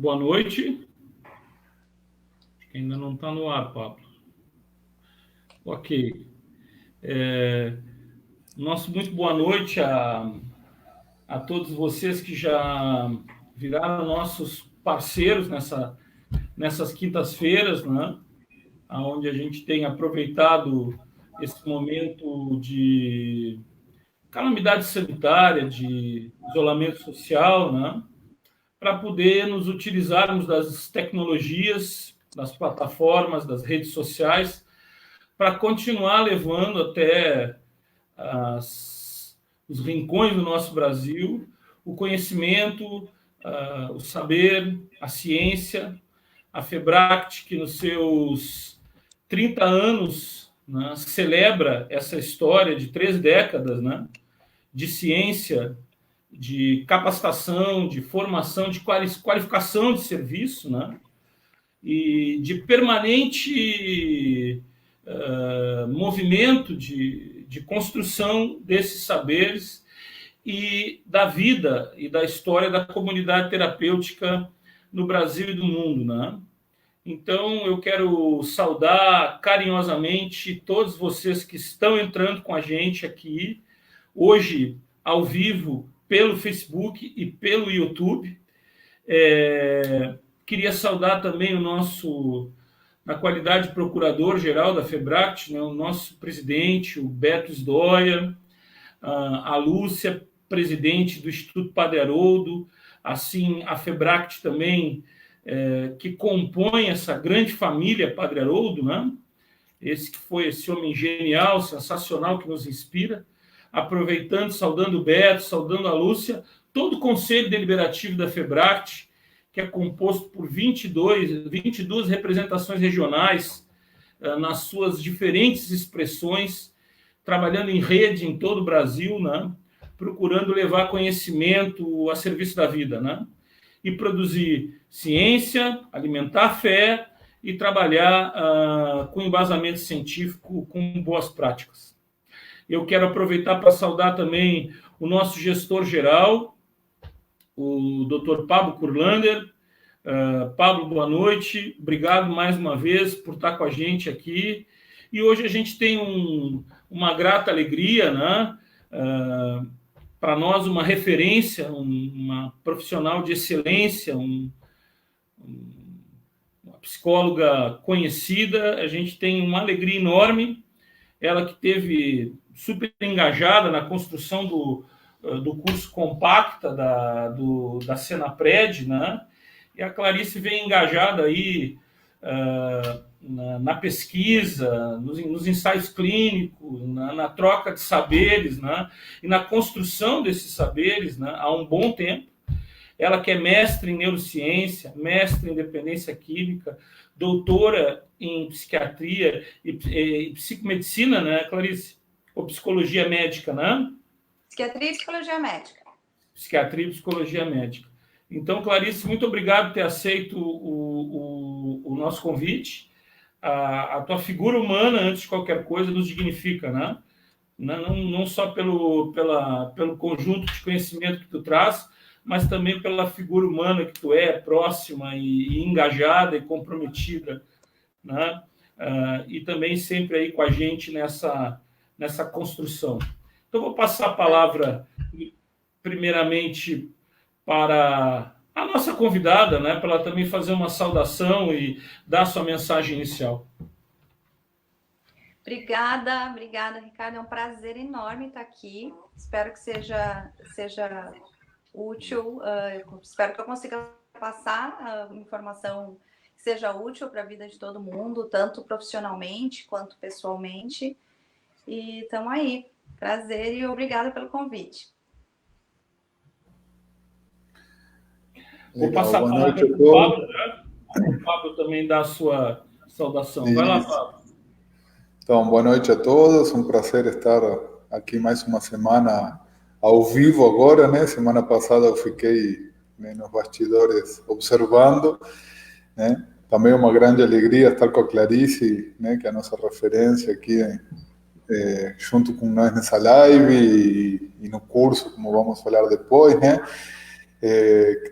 boa noite. Ainda não está no ar, Pablo. Ok. Muito boa noite a todos vocês que já viraram nossos parceiros nessas quintas-feiras, né? Onde a gente tem aproveitado esse momento de calamidade sanitária, de isolamento social, né? Para poder nos utilizarmos das tecnologias, das plataformas, das redes sociais, para continuar levando até os rincões do nosso Brasil o conhecimento, o saber, a ciência. A Febract, que nos seus 30 anos, né, celebra essa história de 3 décadas, né, de ciência, de capacitação, de formação, de qualificação de serviço, né, e de permanente movimento de construção desses saberes e da vida e da história da comunidade terapêutica no Brasil e do mundo, né? Então, eu quero saudar carinhosamente todos vocês que estão entrando com a gente aqui, hoje, ao vivo, pelo Facebook e pelo YouTube. Queria saudar também na qualidade de procurador-geral da Febract, né, o nosso presidente, o Beto Sdoia, a Lúcia, presidente do Instituto Padre Haroldo, assim, a Febract também, que compõe essa grande família Padre Haroldo, né? Esse homem genial, sensacional, que nos inspira. Aproveitando, saudando o Beto, saudando a Lúcia, todo o Conselho Deliberativo da Febract, que é composto por 22 representações regionais, nas suas diferentes expressões, trabalhando em rede em todo o Brasil, né? Procurando levar conhecimento a serviço da vida, né? E produzir ciência, alimentar a fé e trabalhar com embasamento científico, com boas práticas. Eu quero aproveitar para saudar também o nosso gestor-geral, o Dr. Pablo Kurlander. Pablo, boa noite. Obrigado mais uma vez por estar com a gente aqui. E hoje a gente tem uma grata alegria, né? Para nós, uma referência, uma profissional de excelência, uma psicóloga conhecida. A gente tem uma alegria enorme. Ela que esteve super engajada na construção do curso Compacta da Senapred, né? E a Clarice vem engajada aí na pesquisa, nos ensaios clínicos, na troca de saberes, né? E na construção desses saberes, né? Há um bom tempo. Ela que é mestre em neurociência, mestre em dependência química, doutora em psiquiatria e psicomedicina, né, Clarice? Ou psicologia médica, né? Psiquiatria e psicologia médica. Psiquiatria e psicologia médica. Então, Clarice, muito obrigado por ter aceito o nosso convite. A tua figura humana, antes de qualquer coisa, nos dignifica, né? Não só pelo conjunto de conhecimento que tu traz, mas também pela figura humana que tu é, próxima e engajada e comprometida, né? E também sempre aí com a gente nessa construção. Então, vou passar a palavra, primeiramente, para a nossa convidada, né, para ela também fazer uma saudação e dar sua mensagem inicial. Obrigada, Ricardo. É um prazer enorme estar aqui. Espero que seja útil. Espero que eu consiga passar a informação que seja útil para a vida de todo mundo, tanto profissionalmente quanto pessoalmente. E estamos aí. Prazer e obrigada pelo convite. Vou passar a palavra para o Pablo, né? O Pablo também dá a sua saudação. Vai lá, Pablo. Então, boa noite a todos. Um prazer estar aqui mais uma semana ao vivo agora, né? Semana passada eu fiquei, né, nos bastidores observando, né? Também uma grande alegria estar com a Clarice, né, que é a nossa referência aqui, junto com nós nessa live e no curso, como vamos falar depois, né?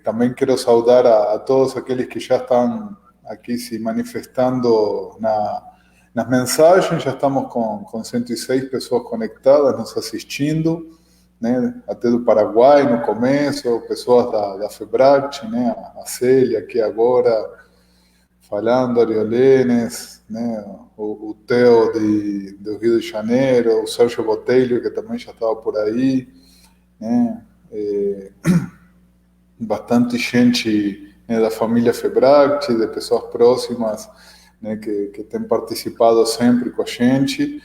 Também quero saudar a todos aqueles que já estão aqui se manifestando nas mensagens. Já estamos com 106 pessoas conectadas, nos assistindo, né? Até do Paraguai no começo, pessoas da FEBRACT, né? A Célia aqui agora falando, Ariolenes, né? O Theo do Rio de Janeiro, o Sérgio Botelho, que também já estava por aí, né? Bastante gente, né, da família FEBRACT, de pessoas próximas, né, que tem participado sempre com a gente.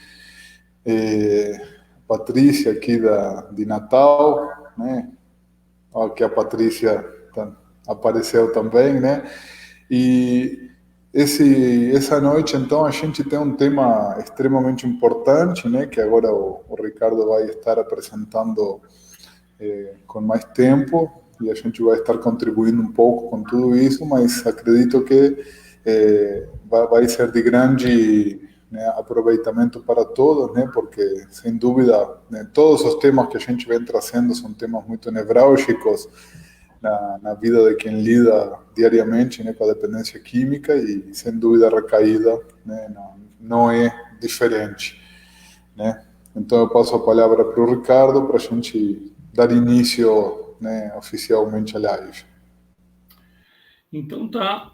Patrícia aqui de Natal, né? Aqui a Patrícia apareceu também, né? E essa noite, então, a gente tem um tema extremamente importante, né? Que agora o Ricardo vai estar apresentando com mais tempo, e a gente vai estar contribuindo um pouco com tudo isso, mas acredito que vai ser de grande, né, aproveitamento para todos, né, porque, sem dúvida, né, todos os temas que a gente vem trazendo são temas muito nevrálgicos na vida de quem lida diariamente, né, com a dependência química, e, sem dúvida, a recaída, né, não é diferente, né. Então, eu passo a palavra para o Ricardo para a gente dar início, né, oficialmente à live. Então tá,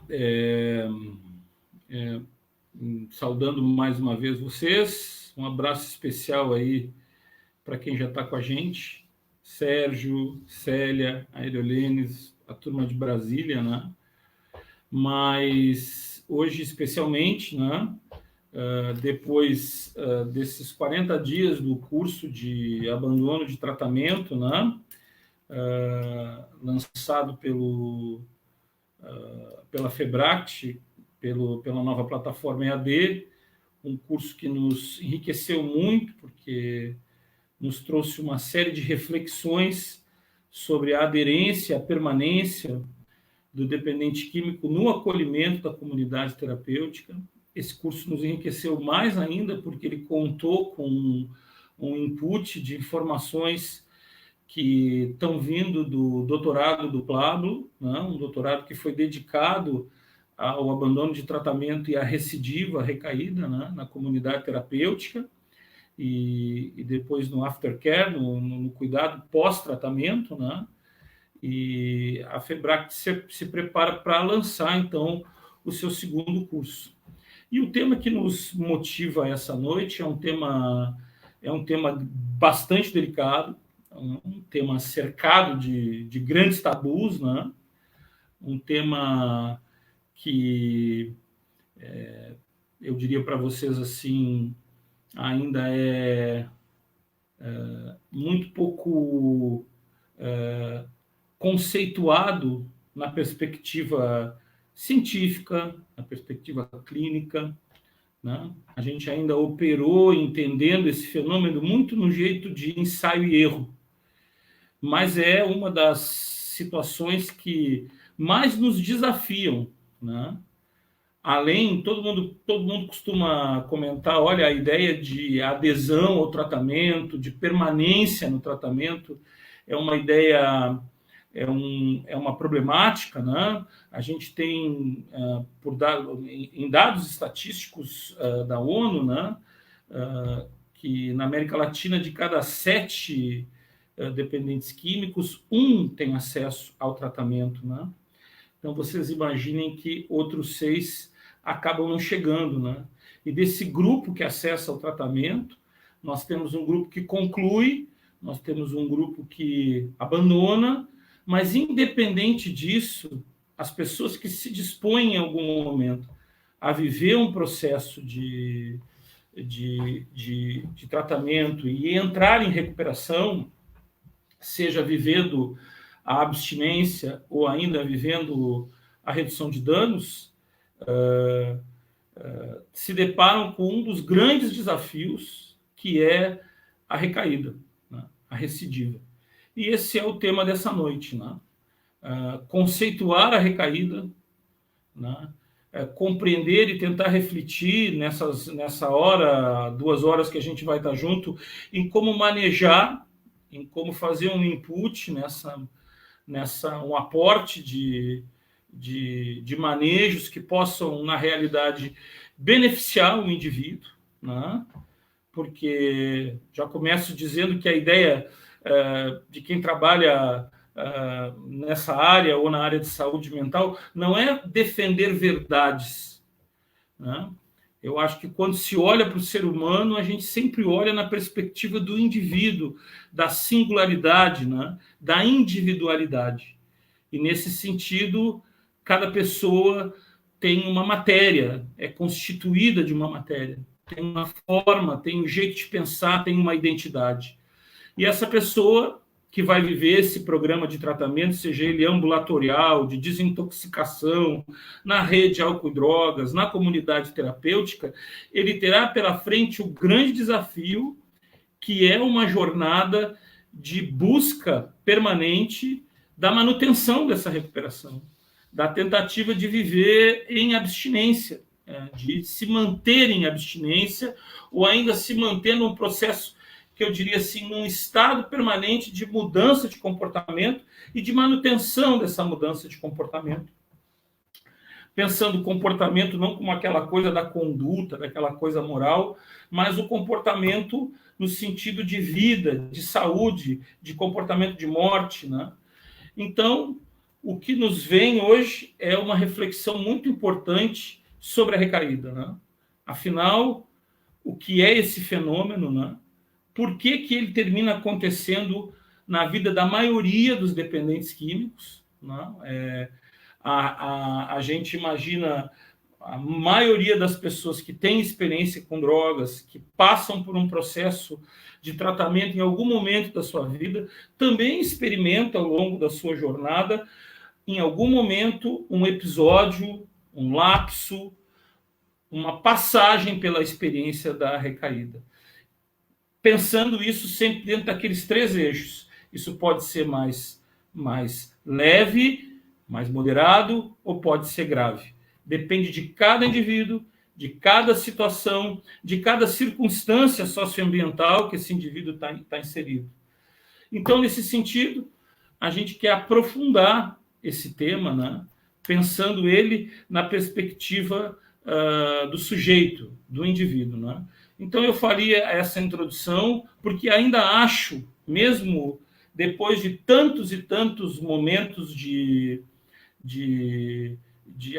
saudando mais uma vez vocês, um abraço especial aí para quem já está com a gente, Sérgio, Célia, Aeriolenes, a turma de Brasília, né? Mas hoje especialmente, né? Depois desses 40 dias do curso de abandono de tratamento, né? Lançado pela FEBRACT, pela nova plataforma EAD, um curso que nos enriqueceu muito, porque nos trouxe uma série de reflexões sobre a aderência, a permanência do dependente químico no acolhimento da comunidade terapêutica. Esse curso nos enriqueceu mais ainda, porque ele contou com um input de informações que estão vindo do doutorado do Pablo, né? Um doutorado que foi dedicado ao abandono de tratamento e à recidiva, a recaída, né? Na comunidade terapêutica, e depois no aftercare, no cuidado pós-tratamento, né? E a FEBRACT se prepara para lançar, então, o seu segundo curso. E o tema que nos motiva essa noite é um tema bastante delicado, um tema cercado de grandes tabus, né? Um tema que eu diria para vocês assim, ainda é muito pouco conceituado na perspectiva científica, na perspectiva clínica, né? A gente ainda operou entendendo esse fenômeno muito no jeito de ensaio e erro, mas é uma das situações que mais nos desafiam, né? Além, todo mundo costuma comentar, olha, a ideia de adesão ao tratamento, de permanência no tratamento, é uma ideia, é uma problemática, né? A gente tem, em dados estatísticos da ONU, né, que na América Latina, de cada 7 dependentes químicos, 1 tem acesso ao tratamento, né? Então, vocês imaginem que outros 6 acabam não chegando, né? E desse grupo que acessa o tratamento, nós temos um grupo que conclui, nós temos um grupo que abandona, mas, independente disso, as pessoas que se dispõem em algum momento a viver um processo de tratamento e entrar em recuperação, seja vivendo a abstinência ou ainda vivendo a redução de danos, se deparam com um dos grandes desafios, que é a recaída, né? A recidiva. E esse é o tema dessa noite, né? Conceituar a recaída, né? Compreender e tentar refletir nessa hora, 2 horas que a gente vai estar junto, em como manejar, em como fazer um input um aporte de manejos que possam, na realidade, beneficiar o indivíduo, né? Porque já começo dizendo que a ideia de quem trabalha nessa área ou na área de saúde mental não é defender verdades, né? Eu acho que quando se olha para o ser humano, a gente sempre olha na perspectiva do indivíduo, da singularidade, né? Da individualidade. E, nesse sentido, cada pessoa tem uma matéria, é constituída de uma matéria, tem uma forma, tem um jeito de pensar, tem uma identidade. E essa pessoa que vai viver esse programa de tratamento, seja ele ambulatorial, de desintoxicação, na rede álcool e drogas, na comunidade terapêutica, ele terá pela frente o grande desafio, que é uma jornada de busca permanente da manutenção dessa recuperação, da tentativa de viver em abstinência, de se manter em abstinência, ou ainda se manter num processo que eu diria assim, num estado permanente de mudança de comportamento e de manutenção dessa mudança de comportamento. Pensando o comportamento não como aquela coisa da conduta, daquela coisa moral, mas o comportamento no sentido de vida, de saúde, de comportamento de morte, né? Então, o que nos vem hoje é uma reflexão muito importante sobre a recaída, né? Afinal, o que é esse fenômeno, né? Por que ele termina acontecendo na vida da maioria dos dependentes químicos, né? A gente imagina a maioria das pessoas que têm experiência com drogas, que passam por um processo de tratamento em algum momento da sua vida, também experimenta ao longo da sua jornada, em algum momento, um episódio, um lapso, uma passagem pela experiência da recaída. Pensando isso sempre dentro daqueles 3 eixos. Isso pode ser mais leve, mais moderado, ou pode ser grave. Depende de cada indivíduo, de cada situação, de cada circunstância socioambiental que esse indivíduo está inserido. Então, nesse sentido, a gente quer aprofundar esse tema, né? Pensando ele na perspectiva do sujeito, do indivíduo, né? Então, eu faria essa introdução, porque ainda acho, mesmo depois de tantos e tantos momentos de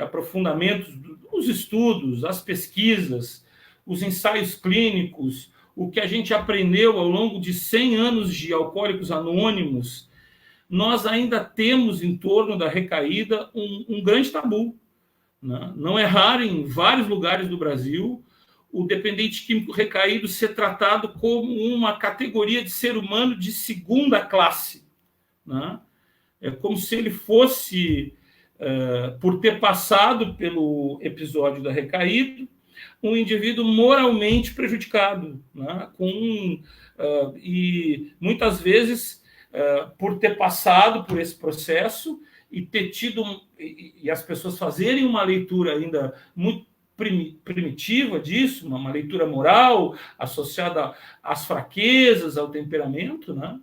aprofundamento, os estudos, as pesquisas, os ensaios clínicos, o que a gente aprendeu ao longo de 100 anos de Alcoólicos Anônimos, nós ainda temos em torno da recaída um grande tabu, né? Não é raro em vários lugares do Brasil o dependente químico recaído ser tratado como uma categoria de ser humano de segunda classe, né? É como se ele fosse, por ter passado pelo episódio da recaída, um indivíduo moralmente prejudicado, né? E muitas vezes, por ter passado por esse processo e ter tido, e as pessoas fazerem uma leitura ainda muito primitiva disso, uma leitura moral associada às fraquezas, ao temperamento, né?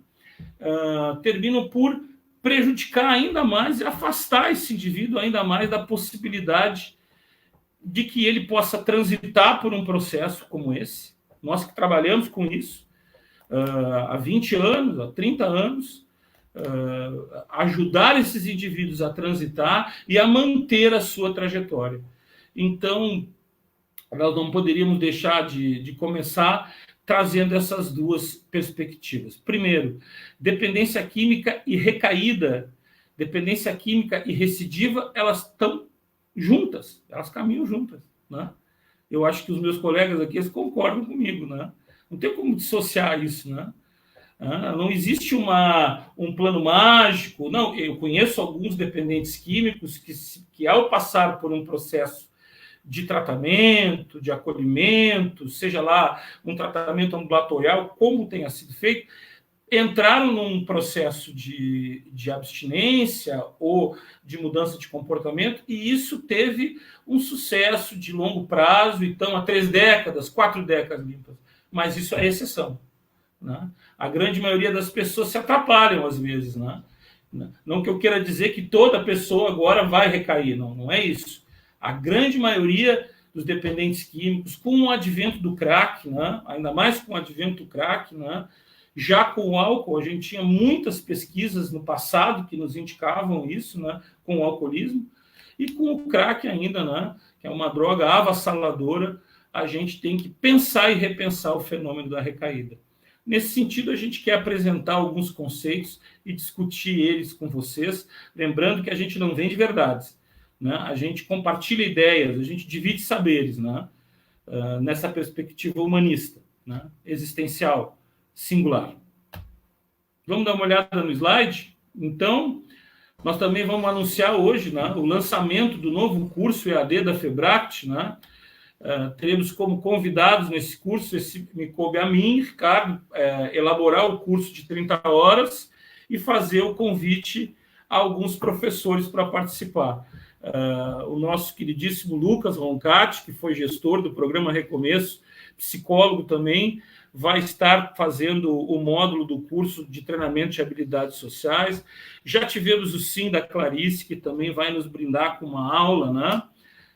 Terminam por prejudicar ainda mais e afastar esse indivíduo ainda mais da possibilidade de que ele possa transitar por um processo como esse. Nós que trabalhamos com isso há 20 anos, há 30 anos, ajudar esses indivíduos a transitar e a manter a sua trajetória. Então, nós não poderíamos deixar de começar trazendo essas duas perspectivas. Primeiro, dependência química e recaída, dependência química e recidiva, elas estão juntas, elas caminham juntas, né? Eu acho que os meus colegas aqui eles concordam comigo, né? Não tem como dissociar isso, né? Não existe um plano mágico. Não, eu conheço alguns dependentes químicos que ao passar por um processo de tratamento, de acolhimento, seja lá um tratamento ambulatorial, como tenha sido feito, entraram num processo de abstinência ou de mudança de comportamento, e isso teve um sucesso de longo prazo, então há 3 décadas, 4 décadas limpas. Mas isso é exceção, né? A grande maioria das pessoas se atrapalham às vezes, né? Não que eu queira dizer que toda pessoa agora vai recair, não é isso. A grande maioria dos dependentes químicos, com o advento do crack, né, ainda mais com o advento do crack, né, já com o álcool, a gente tinha muitas pesquisas no passado que nos indicavam isso, né, com o alcoolismo, e com o crack ainda, né, que é uma droga avassaladora, a gente tem que pensar e repensar o fenômeno da recaída. Nesse sentido, a gente quer apresentar alguns conceitos e discutir eles com vocês, lembrando que a gente não vende verdades, né? A gente compartilha ideias, a gente divide saberes, né? Nessa perspectiva humanista, né? Existencial, singular. Vamos dar uma olhada no slide? Então, nós também vamos anunciar hoje, né, o lançamento do novo curso EAD da Febract, né? Teremos como convidados nesse curso, me coube a mim, Ricardo, elaborar o curso de 30 horas e fazer o convite a alguns professores para participar. O nosso queridíssimo Lucas Roncati, que foi gestor do programa Recomeço, psicólogo também, vai estar fazendo o módulo do curso de treinamento de habilidades sociais. Já tivemos o Sim da Clarice, que também vai nos brindar com uma aula, né?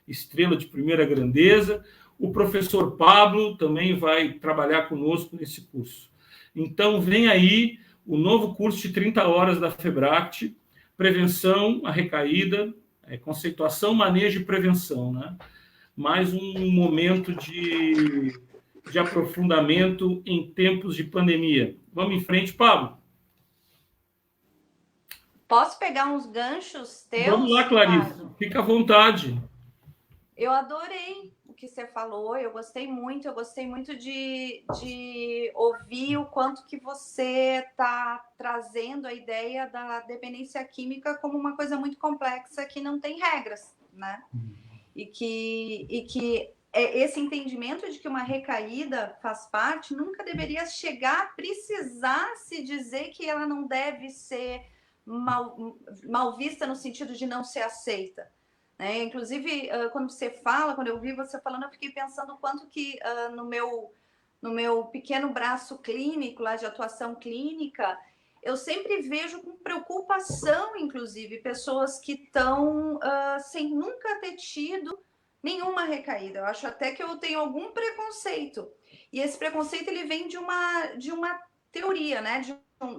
Estrela de primeira grandeza. O professor Pablo também vai trabalhar conosco nesse curso. Então, vem aí o novo curso de 30 horas da Febract, prevenção, a recaída, conceituação, manejo e prevenção, né? Mais um momento de aprofundamento em tempos de pandemia. Vamos em frente, Pablo. Posso pegar uns ganchos teus? Vamos lá, Clarice. Ricardo? Fica à vontade. Eu adorei o que você falou, eu gostei muito de ouvir o quanto que você está trazendo a ideia da dependência química como uma coisa muito complexa que não tem regras, né? E que esse entendimento de que uma recaída faz parte nunca deveria chegar a precisar se dizer que ela não deve ser mal vista no sentido de não ser aceita. Inclusive, quando eu ouvi você falando, eu fiquei pensando o quanto que no meu pequeno braço clínico, lá de atuação clínica, eu sempre vejo com preocupação, inclusive, pessoas que estão sem nunca ter tido nenhuma recaída. Eu acho até que eu tenho algum preconceito. E esse preconceito ele vem de uma teoria, né?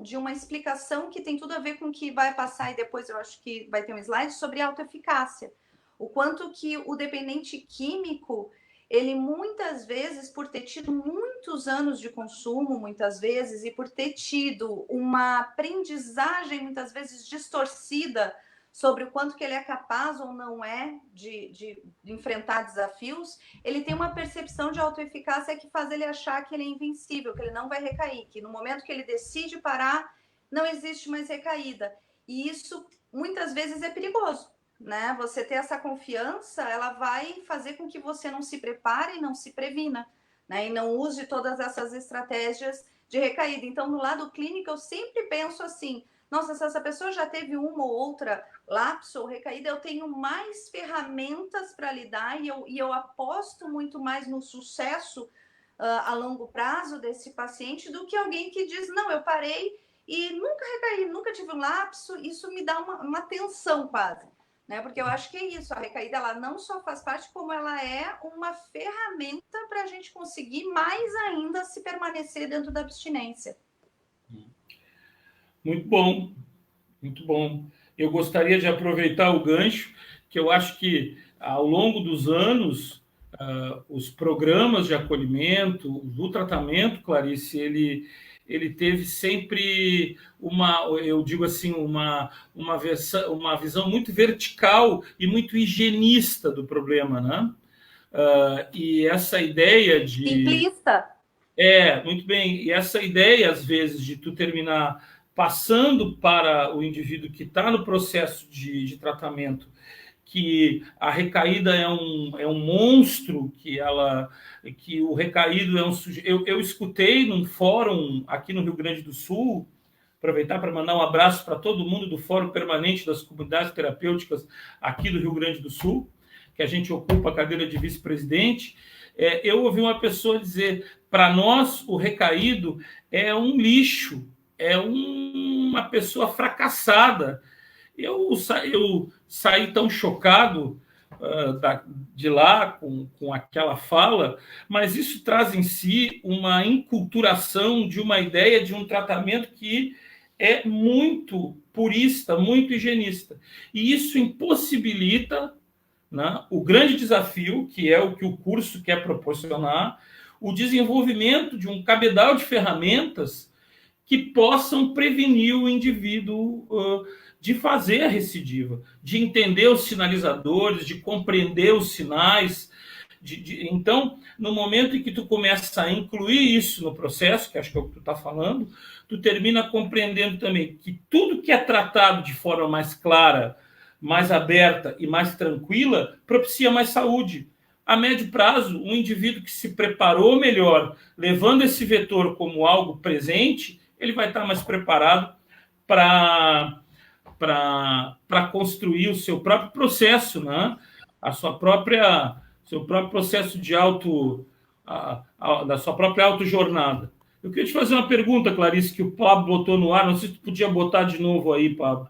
De uma explicação que tem tudo a ver com o que vai passar, e depois eu acho que vai ter um slide sobre autoeficácia. O quanto que o dependente químico, ele muitas vezes, por ter tido muitos anos de consumo, muitas vezes, e por ter tido uma aprendizagem, muitas vezes, distorcida sobre o quanto que ele é capaz ou não é de enfrentar desafios, ele tem uma percepção de autoeficácia que faz ele achar que ele é invencível, que ele não vai recair, que no momento que ele decide parar, não existe mais recaída. E isso, muitas vezes, é perigoso, né? Você ter essa confiança, ela vai fazer com que você não se prepare, não se previna, né? E não use todas essas estratégias de recaída. Então, no lado clínico, eu sempre penso assim, nossa, se essa pessoa já teve uma ou outra lapso ou recaída, eu tenho mais ferramentas para lidar e eu aposto muito mais no sucesso a longo prazo desse paciente do que alguém que diz, não, eu parei e nunca recaí, nunca tive um lapso. Isso me dá uma tensão quase, né? Porque eu acho que é isso, a recaída ela não só faz parte, como ela é uma ferramenta para a gente conseguir mais ainda se permanecer dentro da abstinência. Muito bom, muito bom. Eu gostaria de aproveitar o gancho, que eu acho que ao longo dos anos, os programas de acolhimento, o tratamento, Clarice, ele teve sempre eu digo assim, uma visão muito vertical e muito higienista do problema, né? E essa ideia de... Simplista. Muito bem. E essa ideia, às vezes, de tu terminar passando para o indivíduo que está no processo de tratamento, que a recaída é um monstro, que o recaído é um sujeito... Eu escutei num fórum aqui no Rio Grande do Sul, aproveitar para mandar um abraço para todo mundo do Fórum Permanente das Comunidades Terapêuticas aqui do Rio Grande do Sul, que a gente ocupa a cadeira de vice-presidente. Eu ouvi uma pessoa dizer, para nós, o recaído é um lixo, é uma pessoa fracassada. Eu saí tão chocado de lá com aquela fala, mas isso traz em si uma enculturação de uma ideia de um tratamento que é muito purista, muito higienista. E isso impossibilita, né, o grande desafio, que é o que o curso quer proporcionar, o desenvolvimento de um cabedal de ferramentas que possam prevenir o indivíduo de fazer a recidiva, de entender os sinalizadores, de compreender os sinais. Então, no momento em que tu começa a incluir isso no processo, que acho que é o que tu está falando, tu termina compreendendo também que tudo que é tratado de forma mais clara, mais aberta e mais tranquila, propicia mais saúde. A médio prazo, um indivíduo que se preparou melhor, levando esse vetor como algo presente, ele vai estar mais preparado para construir o seu próprio processo, né? Seu próprio processo de da sua própria autojornada. Eu queria te fazer uma pergunta, Clarice, que o Pablo botou no ar, não sei se tu podia botar de novo aí, Pablo.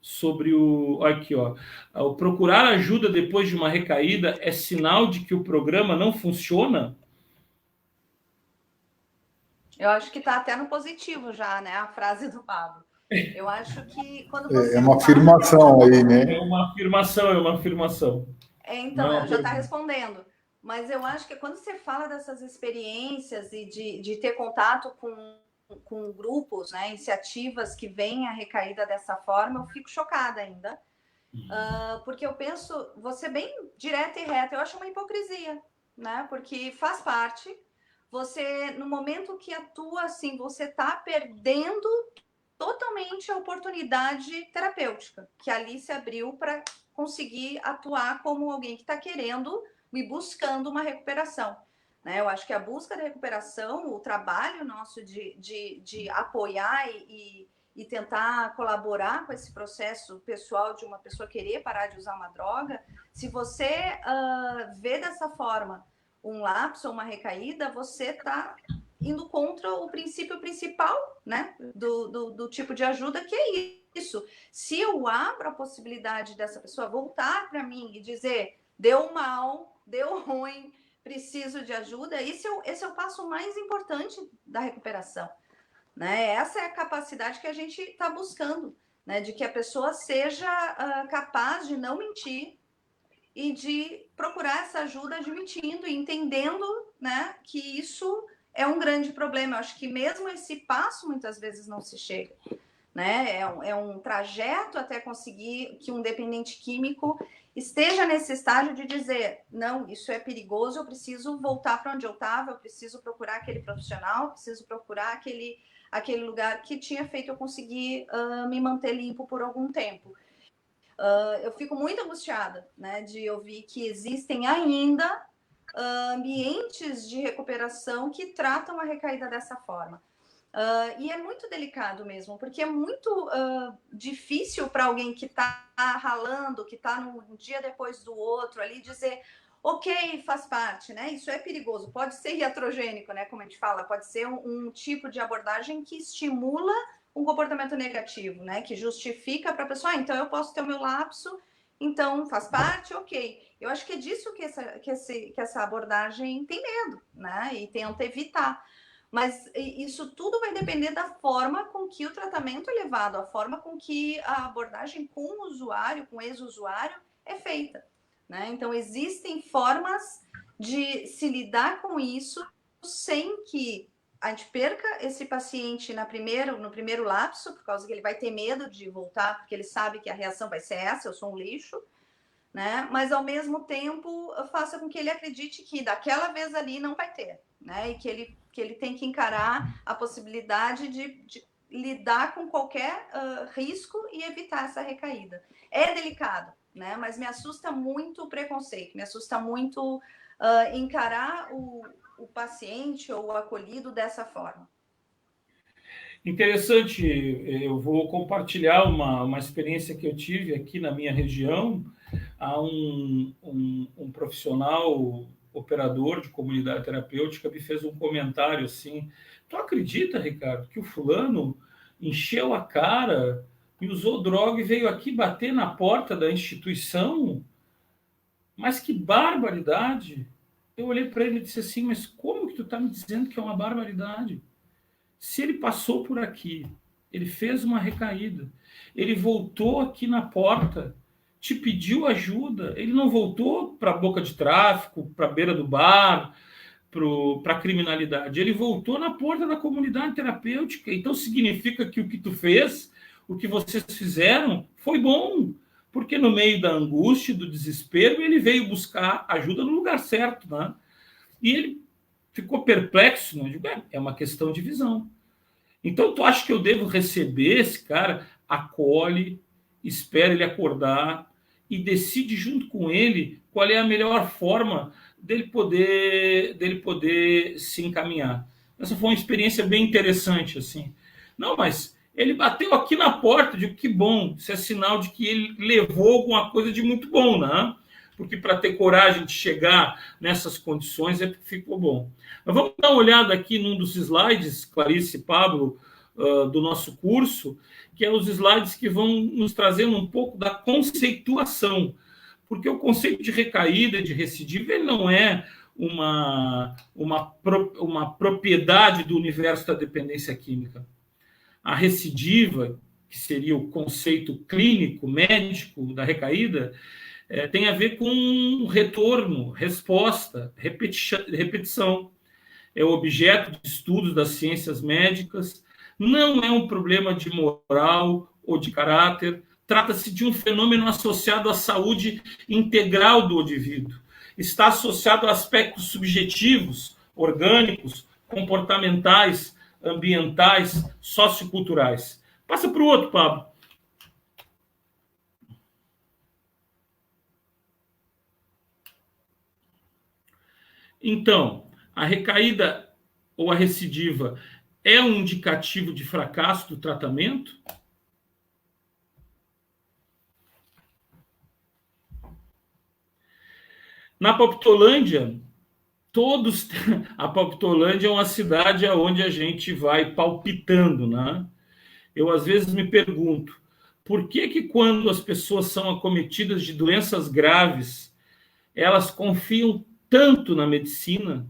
Sobre aqui, ó. O procurar ajuda depois de uma recaída é sinal de que o programa não funciona? Eu acho que está até no positivo já, né? A frase do Pablo. Eu acho que quando você. É uma afirmação aí, né? É uma afirmação. Então, já está respondendo. Mas eu acho que quando você fala dessas experiências e de ter contato com grupos, né, iniciativas que veem a recaída dessa forma, eu fico chocada ainda. Porque eu penso, vou ser bem direta e reta, eu acho uma hipocrisia, né? Porque faz parte. Você, no momento que atua assim, você está perdendo totalmente a oportunidade terapêutica que ali se abriu para conseguir atuar como alguém que está querendo e buscando uma recuperação. Né? Eu acho que a busca da recuperação, o trabalho nosso de apoiar e tentar colaborar com esse processo pessoal de uma pessoa querer parar de usar uma droga, se você vê dessa forma um lapso ou uma recaída, você está indo contra o princípio principal, né, do tipo de ajuda, que é isso. Se eu abro a possibilidade dessa pessoa voltar para mim e dizer, deu mal, deu ruim, preciso de ajuda, esse é o passo mais importante da recuperação. Né? Essa é a capacidade que a gente está buscando, né, de que a pessoa seja capaz de não mentir, e de procurar essa ajuda admitindo e entendendo, né, que isso é um grande problema. Eu acho que mesmo esse passo muitas vezes não se chega. Né? É um trajeto até conseguir que um dependente químico esteja nesse estágio de dizer, não, isso é perigoso, eu preciso voltar para onde eu estava, eu preciso procurar aquele profissional, eu preciso procurar aquele lugar que tinha feito eu conseguir me manter limpo por algum tempo. Eu fico muito angustiada, né, de ouvir que existem ainda ambientes de recuperação que tratam a recaída dessa forma. E é muito delicado mesmo, porque é muito difícil para alguém que está ralando, que está um dia depois do outro ali, dizer, ok, faz parte, né? Isso é perigoso, pode ser iatrogênico, né? Como a gente fala, pode ser um tipo de abordagem que estimula um comportamento negativo, né? Que justifica para a pessoa, então eu posso ter o meu lapso, então faz parte, ok. Eu acho que é disso que essa abordagem tem medo, né? E tenta evitar. Mas isso tudo vai depender da forma com que o tratamento é levado, a forma com que a abordagem com o usuário, com o ex-usuário, é feita. Né? Então, existem formas de se lidar com isso sem que a gente perca esse paciente no primeiro lapso, por causa que ele vai ter medo de voltar, porque ele sabe que a reação vai ser essa, eu sou um lixo, né? Mas, ao mesmo tempo, faça com que ele acredite que daquela vez ali não vai ter, né? E que ele tem que encarar a possibilidade de lidar com qualquer risco e evitar essa recaída. É delicado, né? Mas me assusta muito o preconceito, me assusta muito encarar o paciente ou o acolhido dessa forma. Interessante, eu vou compartilhar uma experiência que eu tive aqui na minha região. Há um profissional operador de comunidade terapêutica me fez um comentário assim: tu acredita, Ricardo, que o fulano encheu a cara e usou droga e veio aqui bater na porta da instituição? Mas que barbaridade! Eu olhei para ele e disse assim: mas como que tu está me dizendo que é uma barbaridade? Se ele passou por aqui, ele fez uma recaída, ele voltou aqui na porta, te pediu ajuda, ele não voltou para a boca de tráfico, para a beira do bar, para a criminalidade, ele voltou na porta da comunidade terapêutica. Então significa que o que tu fez, o que vocês fizeram, foi bom, porque no meio da angústia, do desespero, ele veio buscar ajuda no lugar certo, né? E ele ficou perplexo, né? Eu digo, é uma questão de visão. Então, tu acha que eu devo receber esse cara? Acolhe, espera ele acordar e decide junto com ele qual é a melhor forma dele poder se encaminhar. Essa foi uma experiência bem interessante, assim. Não, mas ele bateu aqui na porta, eu digo, que bom, isso é sinal de que ele levou alguma coisa de muito bom, né? Porque para ter coragem de chegar nessas condições é porque ficou bom. Mas vamos dar uma olhada aqui num dos slides, Clarice e Pablo, do nosso curso, que é os slides que vão nos trazendo um pouco da conceituação, porque o conceito de recaída, de recidiva, ele não é uma propriedade do universo da dependência química. A recidiva, que seria o conceito clínico, médico da recaída, tem a ver com retorno, resposta, repetição. É o objeto de estudos das ciências médicas, não é um problema de moral ou de caráter, trata-se de um fenômeno associado à saúde integral do indivíduo. Está associado a aspectos subjetivos, orgânicos, comportamentais, ambientais, socioculturais. Passa para o outro, Pablo. Então, a recaída ou a recidiva é um indicativo de fracasso do tratamento? Na Palpitolândia, a Palpitolândia é uma cidade onde a gente vai palpitando, né? Eu, às vezes, me pergunto, por que quando as pessoas são acometidas de doenças graves, elas confiam tanto na medicina?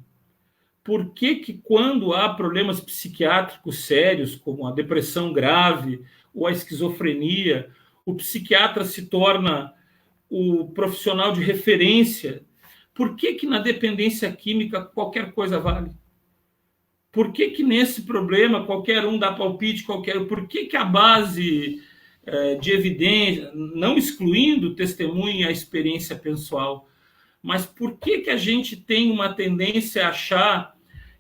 Por que quando há problemas psiquiátricos sérios, como a depressão grave ou a esquizofrenia, o psiquiatra se torna o profissional de referência? Por que na dependência química qualquer coisa vale? Por que nesse problema qualquer um dá palpite, por que a base de evidência, não excluindo o testemunho e a experiência pessoal, mas por que a gente tem uma tendência a achar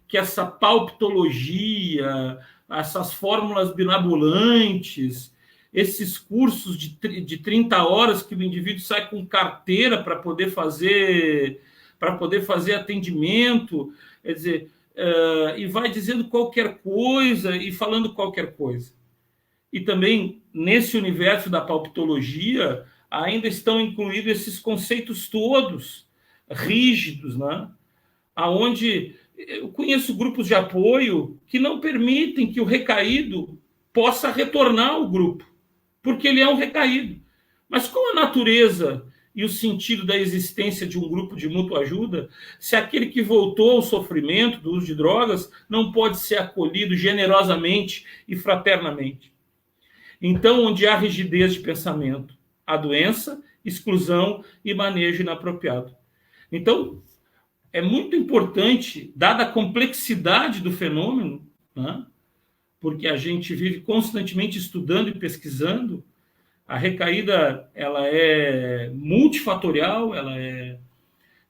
que essa palpitologia, essas fórmulas binabulantes, esses cursos de 30 horas que o indivíduo sai com carteira para poder fazer atendimento, quer dizer, e vai dizendo qualquer coisa e falando qualquer coisa. E também, nesse universo da palpitologia, ainda estão incluídos esses conceitos todos rígidos, né? Aonde eu conheço grupos de apoio que não permitem que o recaído possa retornar ao grupo, porque ele é um recaído. Mas qual a natureza e o sentido da existência de um grupo de mútua ajuda, se aquele que voltou ao sofrimento do uso de drogas não pode ser acolhido generosamente e fraternamente? Então, onde há rigidez de pensamento, há doença, exclusão e manejo inapropriado. Então, é muito importante, dada a complexidade do fenômeno, né? Porque a gente vive constantemente estudando e pesquisando, a recaída ela é multifatorial,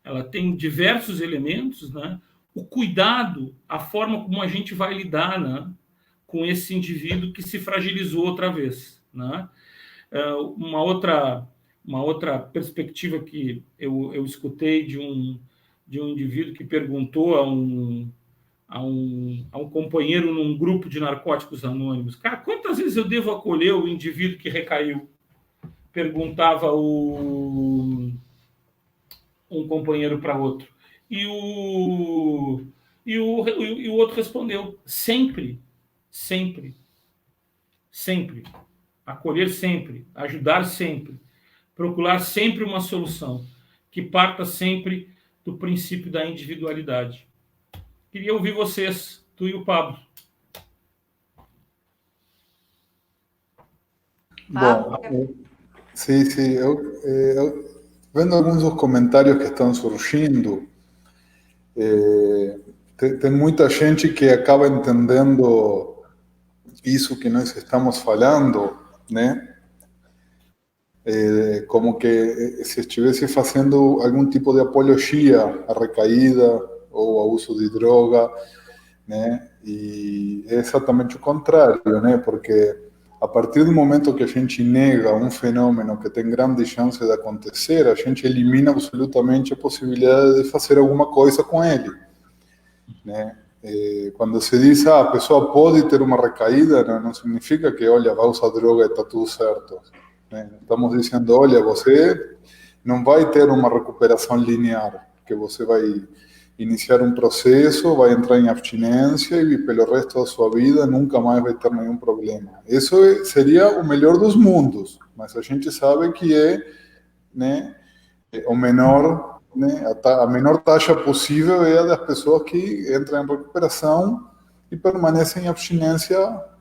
ela tem diversos elementos, né? O cuidado, a forma como a gente vai lidar, né, com esse indivíduo que se fragilizou outra vez, né? Uma outra perspectiva que eu escutei de um indivíduo que perguntou a um companheiro num grupo de narcóticos anônimos: cara, quantas vezes eu devo acolher o indivíduo que recaiu? Perguntava um companheiro para outro. E o outro respondeu: sempre, sempre, sempre. Acolher sempre, ajudar sempre, procurar sempre uma solução que parta sempre do princípio da individualidade. Queria ouvir vocês, tu e o Pablo. Bom, sim, sim. Vendo alguns dos comentários que estão surgindo, tem muita gente que acaba entendendo isso que nós estamos falando, né? Como que se estivesse fazendo algum tipo de apologia à recaída ou ao uso de droga, né? E é exatamente o contrário, né? Porque a partir do momento que a gente nega um fenômeno que tem grande chance de acontecer, a gente elimina absolutamente a possibilidade de fazer alguma coisa com ele, né? Quando se diz, a pessoa pode ter uma recaída, não significa que, olha, vai usar droga e está tudo certo, né? Estamos dizendo, olha, você não vai ter uma recuperação linear, que você vai iniciar um processo, vai entrar em abstinência e pelo resto da sua vida nunca mais vai ter nenhum problema. Isso seria o melhor dos mundos, mas a gente sabe que né, o menor, né, a menor taxa possível é a das pessoas que entram em recuperação e permanecem em abstinência,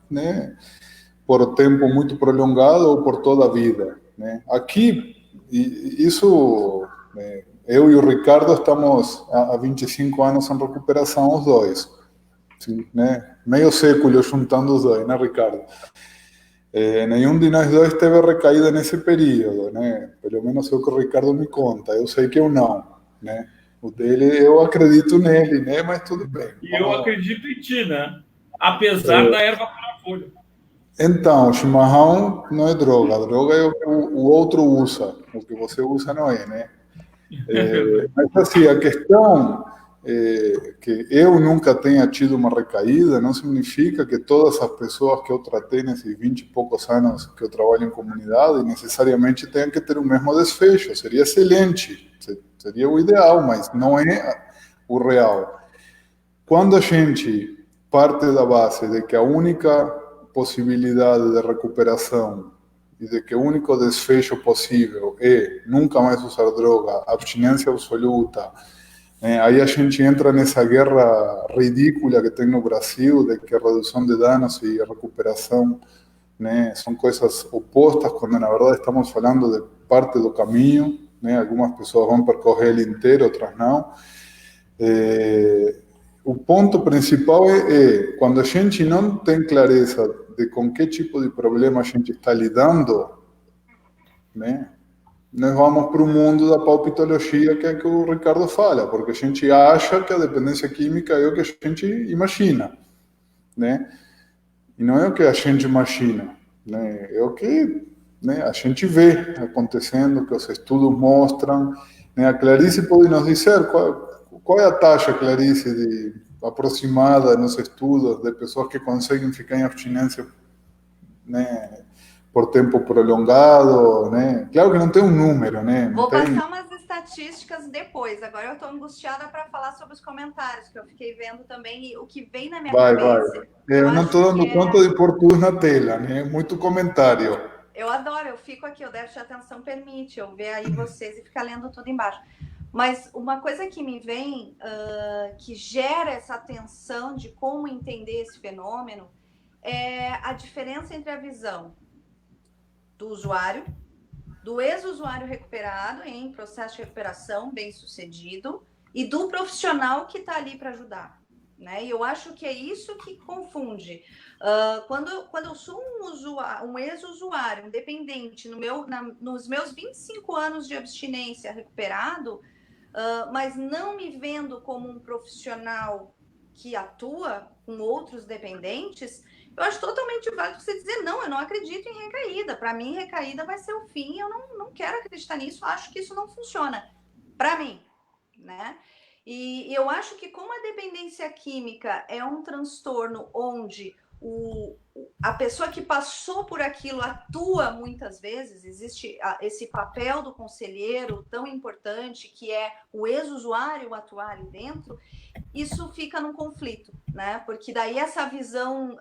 né, por tempo muito prolongado ou por toda a vida, né? Aqui, isso, eu e o Ricardo estamos há 25 anos em recuperação, os dois, né? Meio século juntando os dois, né, Ricardo? Nenhum de nós dois teve recaída nesse período, né? Pelo menos é o que o Ricardo me conta. Eu sei que eu não, né? O dele, eu acredito nele, né? Mas tudo bem. E eu acredito em ti, né? Apesar da erva para folha. Então, o chimarrão não é droga. A droga é o outro usa. O que você usa não é, né? Mas assim, a questão é que eu nunca tenha tido uma recaída não significa que todas as pessoas que eu tratei nesses 20 e poucos anos que eu trabalho em comunidade necessariamente tenham que ter o mesmo desfecho. Seria excelente, seria o ideal, mas não é o real. Quando a gente parte da base de que a única possibilidade de recuperação e de que o único desfecho possível é nunca mais usar droga, abstinência absoluta, né? Aí a gente entra nessa guerra ridícula que tem no Brasil, de que a redução de danos e a recuperação, né, são coisas opostas, quando na verdade estamos falando de parte do caminho, né? Algumas pessoas vão percorrer ele inteiro, outras não. O ponto principal é quando a gente não tem clareza de com que tipo de problema a gente está lidando, né? Nós vamos para o mundo da palpitologia, que é que o Ricardo fala, porque a gente acha que a dependência química é o que a gente imagina, né? E não é o que a gente imagina, né? É o que, né, a gente vê acontecendo, que os estudos mostram, né? A Clarice pode nos dizer qual é a taxa, Clarice, aproximada nos estudos de pessoas que conseguem ficar em abstinência, né, por tempo prolongado, né? Claro que não tem um número, né? Vou passar umas estatísticas depois. Agora eu estou angustiada para falar sobre os comentários, que eu fiquei vendo também, e o que vem na minha cabeça... Eu não estou dando conta de pôr tudo na tela, né? Muito comentário. Eu adoro, eu fico aqui, o déficit de atenção permite eu ver aí vocês e ficar lendo tudo embaixo. Mas uma coisa que me vem, que gera essa tensão de como entender esse fenômeno, é a diferença entre a visão do usuário, do ex-usuário recuperado em processo de recuperação bem-sucedido e do profissional que está ali para ajudar, né? E eu acho que é isso que confunde. Quando eu sou um ex-usuário, um dependente, nos meus 25 anos de abstinência recuperado, mas não me vendo como um profissional que atua com outros dependentes, eu acho totalmente válido você dizer, não, eu não acredito em recaída. Para mim, recaída vai ser o fim, eu não quero acreditar nisso, acho que isso não funciona. Para mim, né? E eu acho que como a dependência química é um transtorno onde a pessoa que passou por aquilo atua muitas vezes, existe esse papel do conselheiro tão importante, que é o ex-usuário atuar ali dentro, isso fica num conflito, né? Porque daí essa visão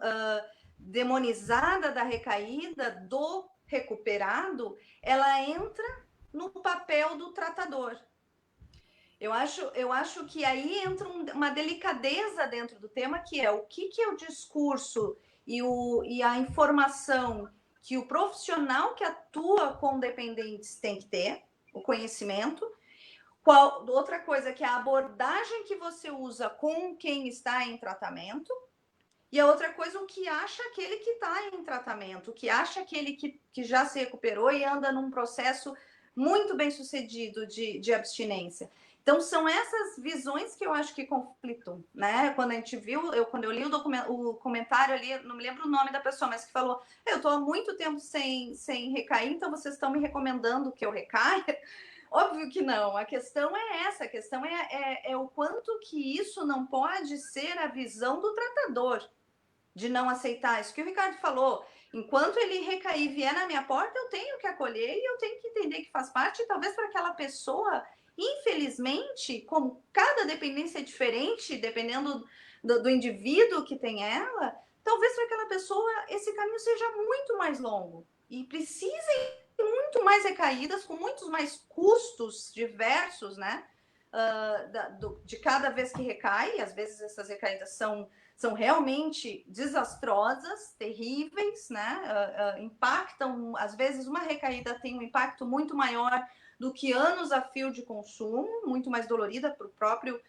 demonizada da recaída, do recuperado, ela entra no papel do tratador. Eu acho que aí entra uma delicadeza dentro do tema, que é o que é o discurso e a informação que o profissional que atua com dependentes tem que ter, o conhecimento. Outra coisa que é a abordagem que você usa com quem está em tratamento. E a outra coisa, o que acha aquele que está em tratamento, o que acha aquele que já se recuperou e anda num processo muito bem sucedido de abstinência. Então, são essas visões que eu acho que conflitam, né? Quando a gente viu, quando eu li o comentário ali, não me lembro o nome da pessoa, mas que falou, eu estou há muito tempo sem recair, então vocês estão me recomendando que eu recaia? Óbvio que não, a questão é essa, a questão é o quanto que isso não pode ser a visão do tratador, de não aceitar isso que o Ricardo falou. Enquanto ele recair e vier na minha porta, eu tenho que acolher e eu tenho que entender que faz parte, e talvez para aquela pessoa, infelizmente, como cada dependência é diferente, dependendo do indivíduo que tem ela, talvez para aquela pessoa esse caminho seja muito mais longo e precisem muito mais recaídas, com muitos mais custos diversos, né? De cada vez que recai, às vezes essas recaídas são realmente desastrosas, terríveis, né? Impactam, às vezes uma recaída tem um impacto muito maior do que anos a fio de consumo, muito mais dolorida para o próprio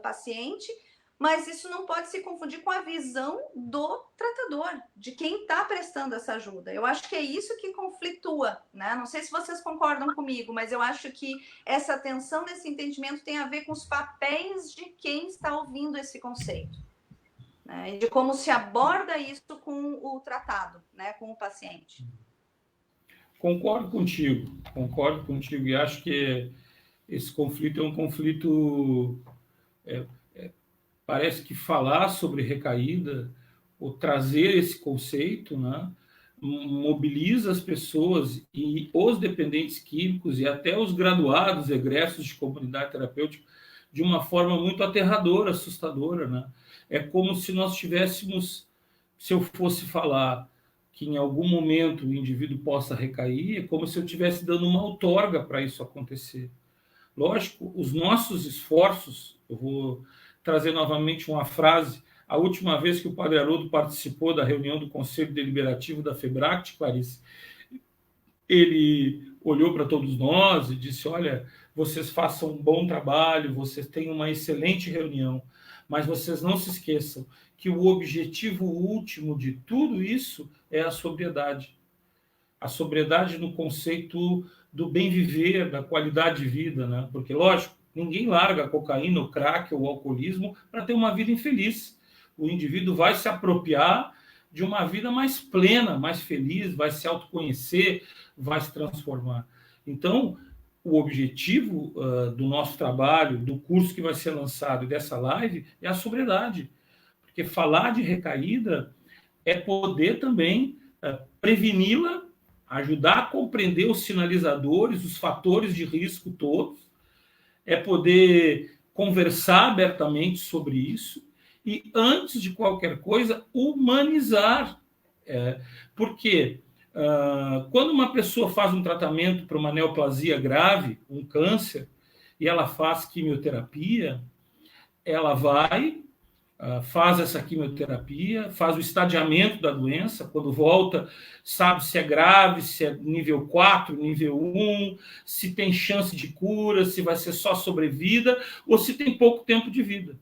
paciente, mas isso não pode se confundir com a visão do tratador, de quem está prestando essa ajuda. Eu acho que é isso que conflitua, né? Não sei se vocês concordam comigo, mas eu acho que essa tensão nesse entendimento tem a ver com os papéis de quem está ouvindo esse conceito, né? E de como se aborda isso com o tratado, né? Com o paciente. Concordo contigo, e acho que esse conflito é um conflito... parece que falar sobre recaída, ou trazer esse conceito, né, mobiliza as pessoas e os dependentes químicos e até os graduados, egressos de comunidade terapêutica, de uma forma muito aterradora, assustadora, né? É como se nós tivéssemos, se eu fosse falar que em algum momento o indivíduo possa recair, é como se eu estivesse dando uma outorga para isso acontecer. Lógico, os nossos esforços, eu vou trazer novamente uma frase, a última vez que o Padre Haroldo participou da reunião do Conselho Deliberativo da FEBRACT, Clarice, ele olhou para todos nós e disse, olha, vocês façam um bom trabalho, vocês têm uma excelente reunião, mas vocês não se esqueçam que o objetivo último de tudo isso é a sobriedade. A sobriedade no conceito do bem viver, da qualidade de vida, né? Porque, lógico, ninguém larga a cocaína, o crack ou o alcoolismo para ter uma vida infeliz. O indivíduo vai se apropriar de uma vida mais plena, mais feliz, vai se autoconhecer, vai se transformar. Então, o objetivo do nosso trabalho, do curso que vai ser lançado e dessa live, é a sobriedade. Porque falar de recaída é poder também preveni-la, ajudar a compreender os sinalizadores, os fatores de risco todos, é poder conversar abertamente sobre isso e, antes de qualquer coisa, humanizar. Porque quando uma pessoa faz um tratamento para uma neoplasia grave, um câncer, e ela faz quimioterapia, ela vai, faz essa quimioterapia, faz o estadiamento da doença, quando volta, sabe se é grave, se é nível 4, nível 1, se tem chance de cura, se vai ser só sobrevida, ou se tem pouco tempo de vida.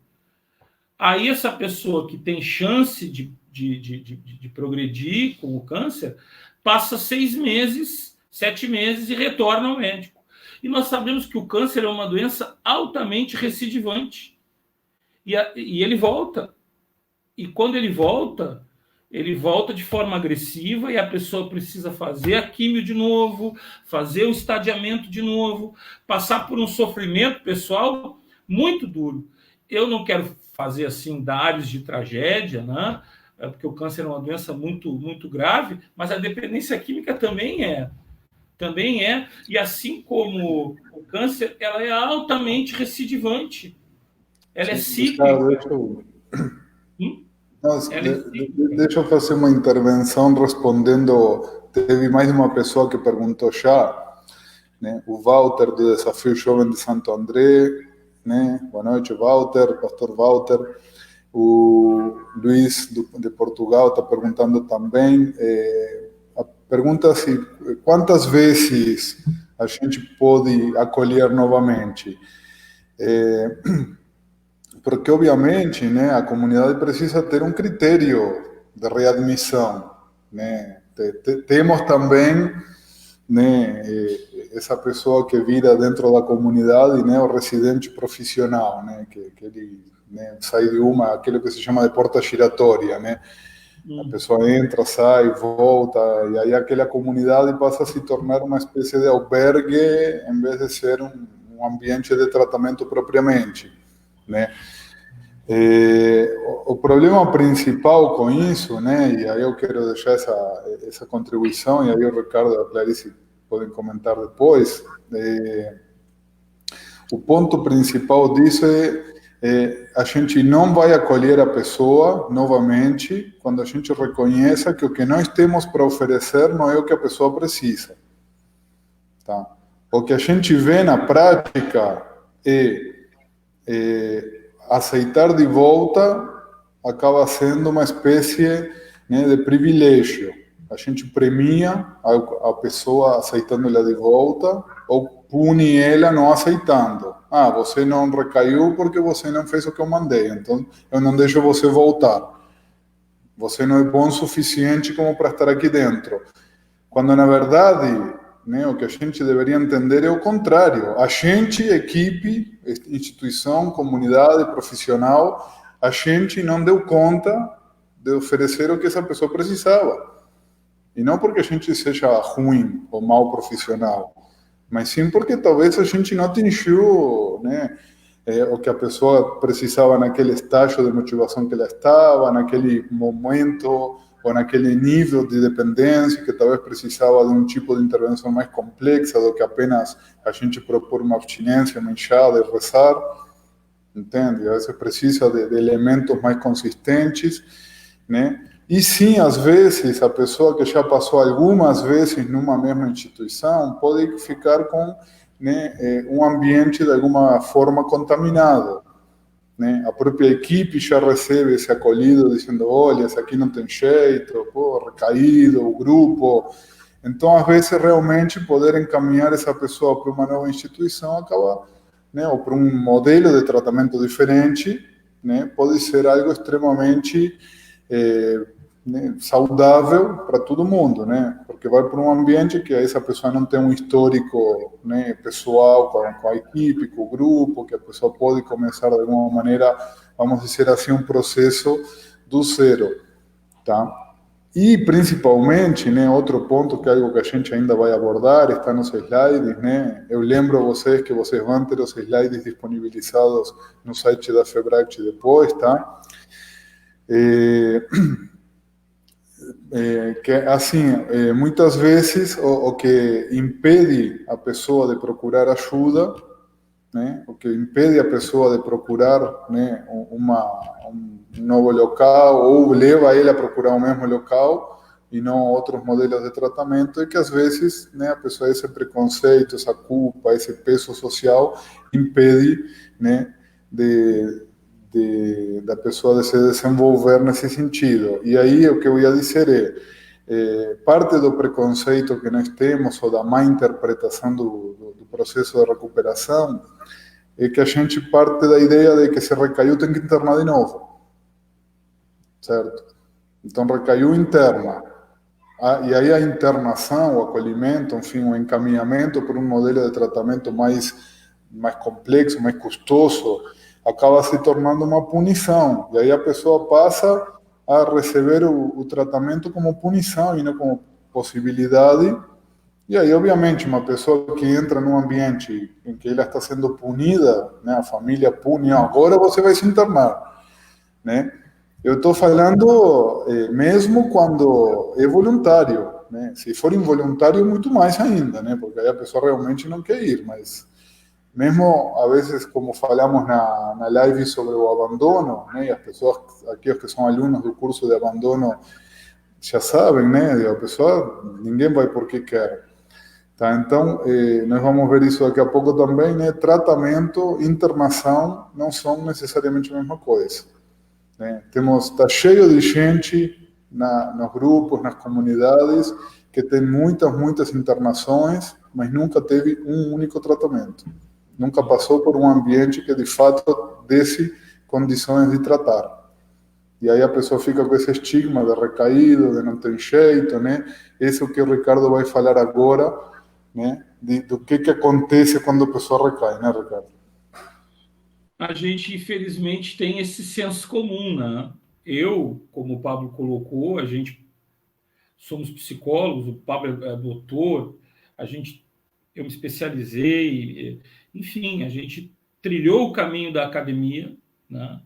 Aí essa pessoa que tem chance de progredir com o câncer, passa 6 meses, 7 meses e retorna ao médico. E nós sabemos que o câncer é uma doença altamente recidivante. E ele volta. E quando ele volta de forma agressiva e a pessoa precisa fazer a quimio de novo, fazer o estadiamento de novo, passar por um sofrimento pessoal muito duro. Eu não quero fazer assim dados de tragédia, né? porque o câncer é uma doença muito, muito grave, mas a dependência química também é. E assim como o câncer, ela é altamente recidivante. Ela é cíclica. Deixa eu fazer uma intervenção respondendo. Teve mais uma pessoa que perguntou já, né? O Walter, do Desafio Jovem de Santo André, né? Boa noite, Walter, pastor Walter. O Luiz, de Portugal, está perguntando também. A pergunta é quantas vezes a gente pode acolher novamente? Porque, obviamente, né, a comunidade precisa ter um critério de readmissão, né? Temos também, né, essa pessoa que vira dentro da comunidade, né, o residente profissional, né, que ele, né, sai de aquilo que se chama de porta giratória, né? A pessoa entra, sai, volta, e aí aquela comunidade passa a se tornar uma espécie de albergue em vez de ser um ambiente de tratamento propriamente, né? O problema principal com isso, né, e aí eu quero deixar essa contribuição, e aí o Ricardo e a Clarice podem comentar depois, o ponto principal disso a gente não vai acolher a pessoa novamente quando a gente reconheça que o que nós temos para oferecer não é o que a pessoa precisa. Tá? O que a gente vê na prática aceitar de volta acaba sendo uma espécie, né, de privilégio. A gente premia a pessoa aceitando ela de volta ou pune ela não aceitando. Ah, você não recaiu porque você não fez o que eu mandei, então eu não deixo você voltar. Você não é bom o suficiente como para estar aqui dentro. Quando, na verdade, né, o que a gente deveria entender é o contrário. A gente, equipe, instituição, comunidade, profissional, a gente não deu conta de oferecer o que essa pessoa precisava. E não porque a gente seja ruim ou mau profissional, mas sim porque talvez a gente não atingiu, né, o que a pessoa precisava naquele estágio de motivação que ela estava, naquele momento ou naquele nível de dependência que talvez precisava de um tipo de intervenção mais complexa do que apenas a gente propor uma abstinência, uma enxada e rezar, entende? Às vezes precisa de elementos mais consistentes, né? E sim, às vezes, a pessoa que já passou algumas vezes numa mesma instituição pode ficar com, né, um ambiente de alguma forma contaminado, né? A própria equipe já recebe esse acolhido dizendo, olha, esse aqui não tem jeito, pô, recaído, o grupo. Então, às vezes, realmente poder encaminhar essa pessoa para uma nova instituição acaba, né, ou para um modelo de tratamento diferente, né, pode ser algo extremamente né, saudável para todo mundo, né? Porque vai para um ambiente que essa pessoa não tem um histórico, né, pessoal com a equipe, com o grupo, que a pessoa pode começar de alguma maneira, vamos dizer assim, um processo do zero, tá? E principalmente, né, outro ponto que é algo que a gente ainda vai abordar, está nos slides, né? Eu lembro a vocês que vocês vão ter os slides disponibilizados no site da FEBRACT depois, tá? Que assim, muitas vezes o que impede a pessoa de procurar ajuda, né, o que impede a pessoa de procurar, né, um novo local ou leva ele a procurar o mesmo local e não outros modelos de tratamento, é que às vezes, né, a pessoa, esse preconceito, essa culpa, esse peso social impede, né, da pessoa de se desenvolver nesse sentido. E aí o que eu ia dizer parte do preconceito que nós temos ou da má interpretação do processo de recuperação é que a gente parte da ideia de que se recaiu tem que internar de novo, certo? Então recaiu, interna. E aí a internação, o acolhimento, enfim, o encaminhamento para um modelo de tratamento mais complexo, mais custoso, acaba se tornando uma punição. E aí a pessoa passa a receber o tratamento como punição e não como possibilidade. E aí, obviamente, uma pessoa que entra num ambiente em que ela está sendo punida, né, a família pune, agora você vai se internar, né? Eu estou falando mesmo quando é voluntário, né? Se for involuntário, muito mais ainda, né? Porque aí a pessoa realmente não quer ir, mas mesmo a vezes, como falamos na live sobre o abandono, né? E as pessoas, aqueles que são alunos do curso de abandono, já sabem, né? A pessoa, ninguém vai porque quer. Tá? Então, nós vamos ver isso daqui a pouco também, né? Tratamento, internação não são necessariamente a mesma coisa, né? Está cheio de gente nos grupos, nas comunidades, que tem muitas internações, mas nunca teve um único tratamento. Nunca passou por um ambiente que, de fato, desse condições de tratar. E aí a pessoa fica com esse estigma de recaído, de não ter jeito, né? Esse é o que o Ricardo vai falar agora, né? Do que acontece quando a pessoa recai, né, Ricardo? A gente, infelizmente, tem esse senso comum, né? Eu, como o Pablo colocou, a gente somos psicólogos, o Pablo é doutor, eu me especializei, enfim, a gente trilhou o caminho da academia, né?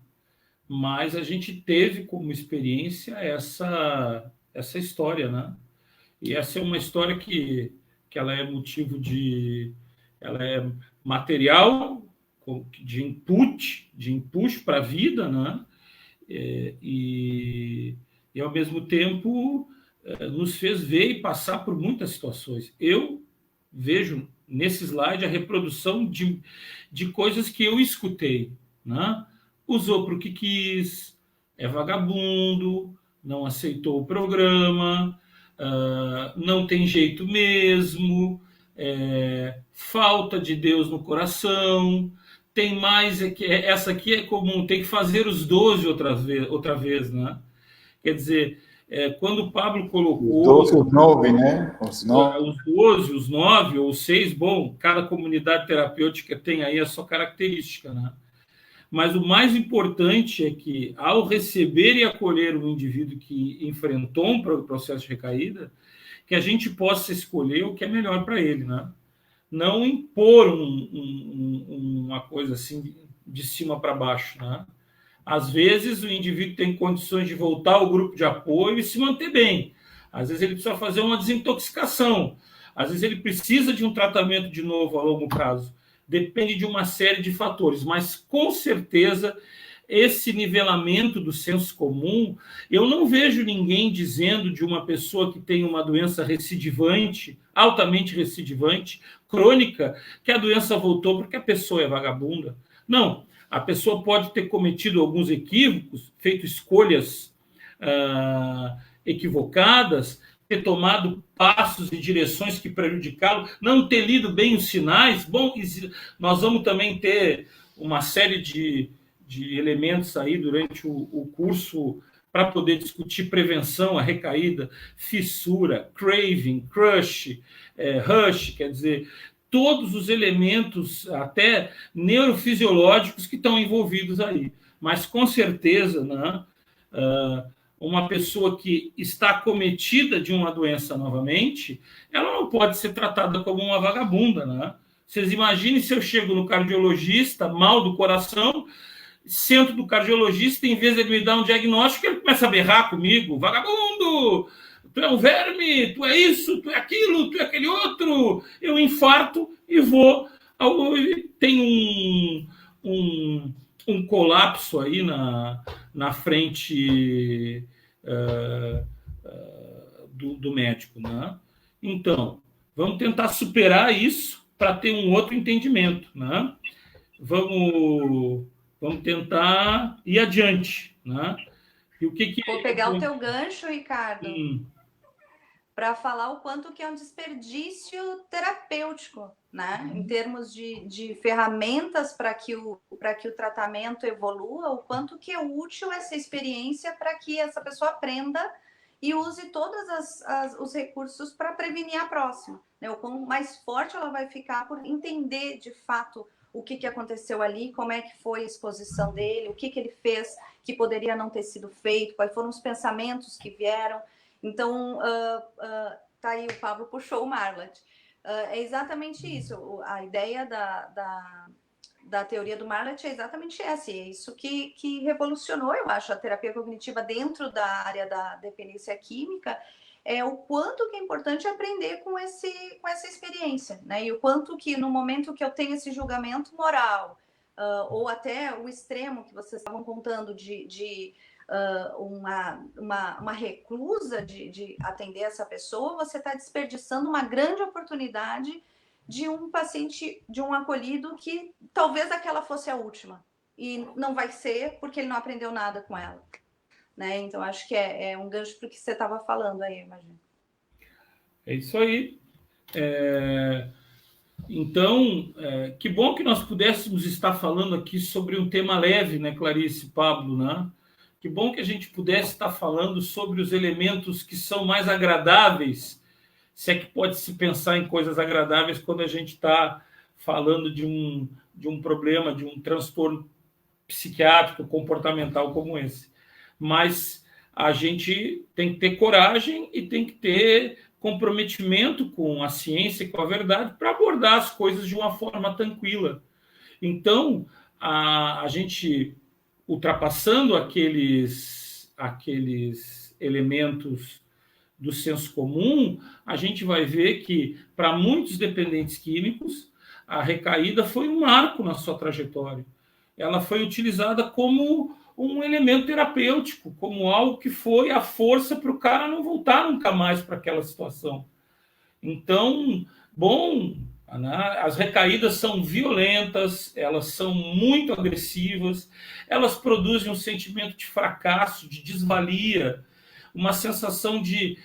Mas a gente teve como experiência essa história, né? E essa é uma história que ela é motivo ela é material de input para a vida, né? E ao mesmo tempo nos fez ver e passar por muitas situações. Eu vejo nesse slide a reprodução de coisas que eu escutei, né? Usou para o que quis, é vagabundo, não aceitou o programa, não tem jeito mesmo, falta de Deus no coração, tem mais, essa aqui é comum, tem que fazer os 12 outra vez, né? Quer dizer, quando o Pablo colocou... Os 12, os 9, né? Os 12, os 9 ou os 6, bom, cada comunidade terapêutica tem aí a sua característica, né? Mas o mais importante é que, ao receber e acolher um indivíduo que enfrentou um processo de recaída, que a gente possa escolher o que é melhor para ele, né? Não impor uma coisa assim de cima para baixo, né? Às vezes o indivíduo tem condições de voltar ao grupo de apoio e se manter bem. Às vezes ele precisa fazer uma desintoxicação. Às vezes ele precisa de um tratamento de novo a longo prazo. Depende de uma série de fatores, mas com certeza esse nivelamento do senso comum, eu não vejo ninguém dizendo de uma pessoa que tem uma doença recidivante, altamente recidivante, crônica, que a doença voltou porque a pessoa é vagabunda. Não, a pessoa pode ter cometido alguns equívocos, feito escolhas equivocadas, ter tomado passos e direções que prejudicaram, não ter lido bem os sinais. Bom, nós vamos também ter uma série de elementos aí durante o curso para poder discutir prevenção, a recaída, fissura, craving, crush, rush, quer dizer, todos os elementos, até neurofisiológicos, que estão envolvidos aí. Mas, com certeza, né, uma pessoa que está acometida de uma doença novamente, ela não pode ser tratada como uma vagabunda, né? Vocês imaginem se eu chego no cardiologista, mal do coração, sento do cardiologista, em vez de ele me dar um diagnóstico, ele começa a berrar comigo: vagabundo, tu é um verme, tu é isso, tu é aquilo, tu é aquele outro. Eu infarto e vou. Tem um colapso aí na frente do médico, né? Então, vamos tentar superar isso para ter um outro entendimento, né? Vamos tentar ir adiante, né? E o que Vou pegar o teu gancho, Ricardo, para falar o quanto que é um desperdício terapêutico, né? Em termos de ferramentas para que o tratamento evolua, o quanto que é útil essa experiência para que essa pessoa aprenda e use todos os recursos para prevenir a próxima, né? O quão mais forte ela vai ficar por entender de fato o que aconteceu ali, como é que foi a exposição dele, o que ele fez que poderia não ter sido feito, quais foram os pensamentos que vieram. Então, tá aí, o Pablo puxou o Marlatt. É exatamente isso, a ideia da teoria do Marlett é exatamente essa, e é isso que revolucionou, eu acho, a terapia cognitiva dentro da área da dependência química, é o quanto que é importante aprender com essa experiência, né? E o quanto que no momento que eu tenho esse julgamento moral, ou até o extremo que vocês estavam contando de uma reclusa de atender essa pessoa, você está desperdiçando uma grande oportunidade de um paciente, de um acolhido que talvez aquela fosse a última. E não vai ser porque ele não aprendeu nada com ela. Né? Então, acho que é um gancho para o que você estava falando aí, imagino. É isso aí. Então, que bom que nós pudéssemos estar falando aqui sobre um tema leve, né, Clarice e Pablo, né? Que bom que a gente pudesse estar falando sobre os elementos que são mais agradáveis, se é que pode se pensar em coisas agradáveis quando a gente está falando de um problema, de um transtorno psiquiátrico, comportamental como esse. Mas a gente tem que ter coragem e tem que ter comprometimento com a ciência e com a verdade para abordar as coisas de uma forma tranquila. Então, a gente, ultrapassando aqueles elementos do senso comum, a gente vai ver que, para muitos dependentes químicos, a recaída foi um marco na sua trajetória. Ela foi utilizada como um elemento terapêutico, como algo que foi a força para o cara não voltar nunca mais para aquela situação. Então, bom, as recaídas são violentas, elas são muito agressivas, elas produzem um sentimento de fracasso, de desvalia, uma sensação de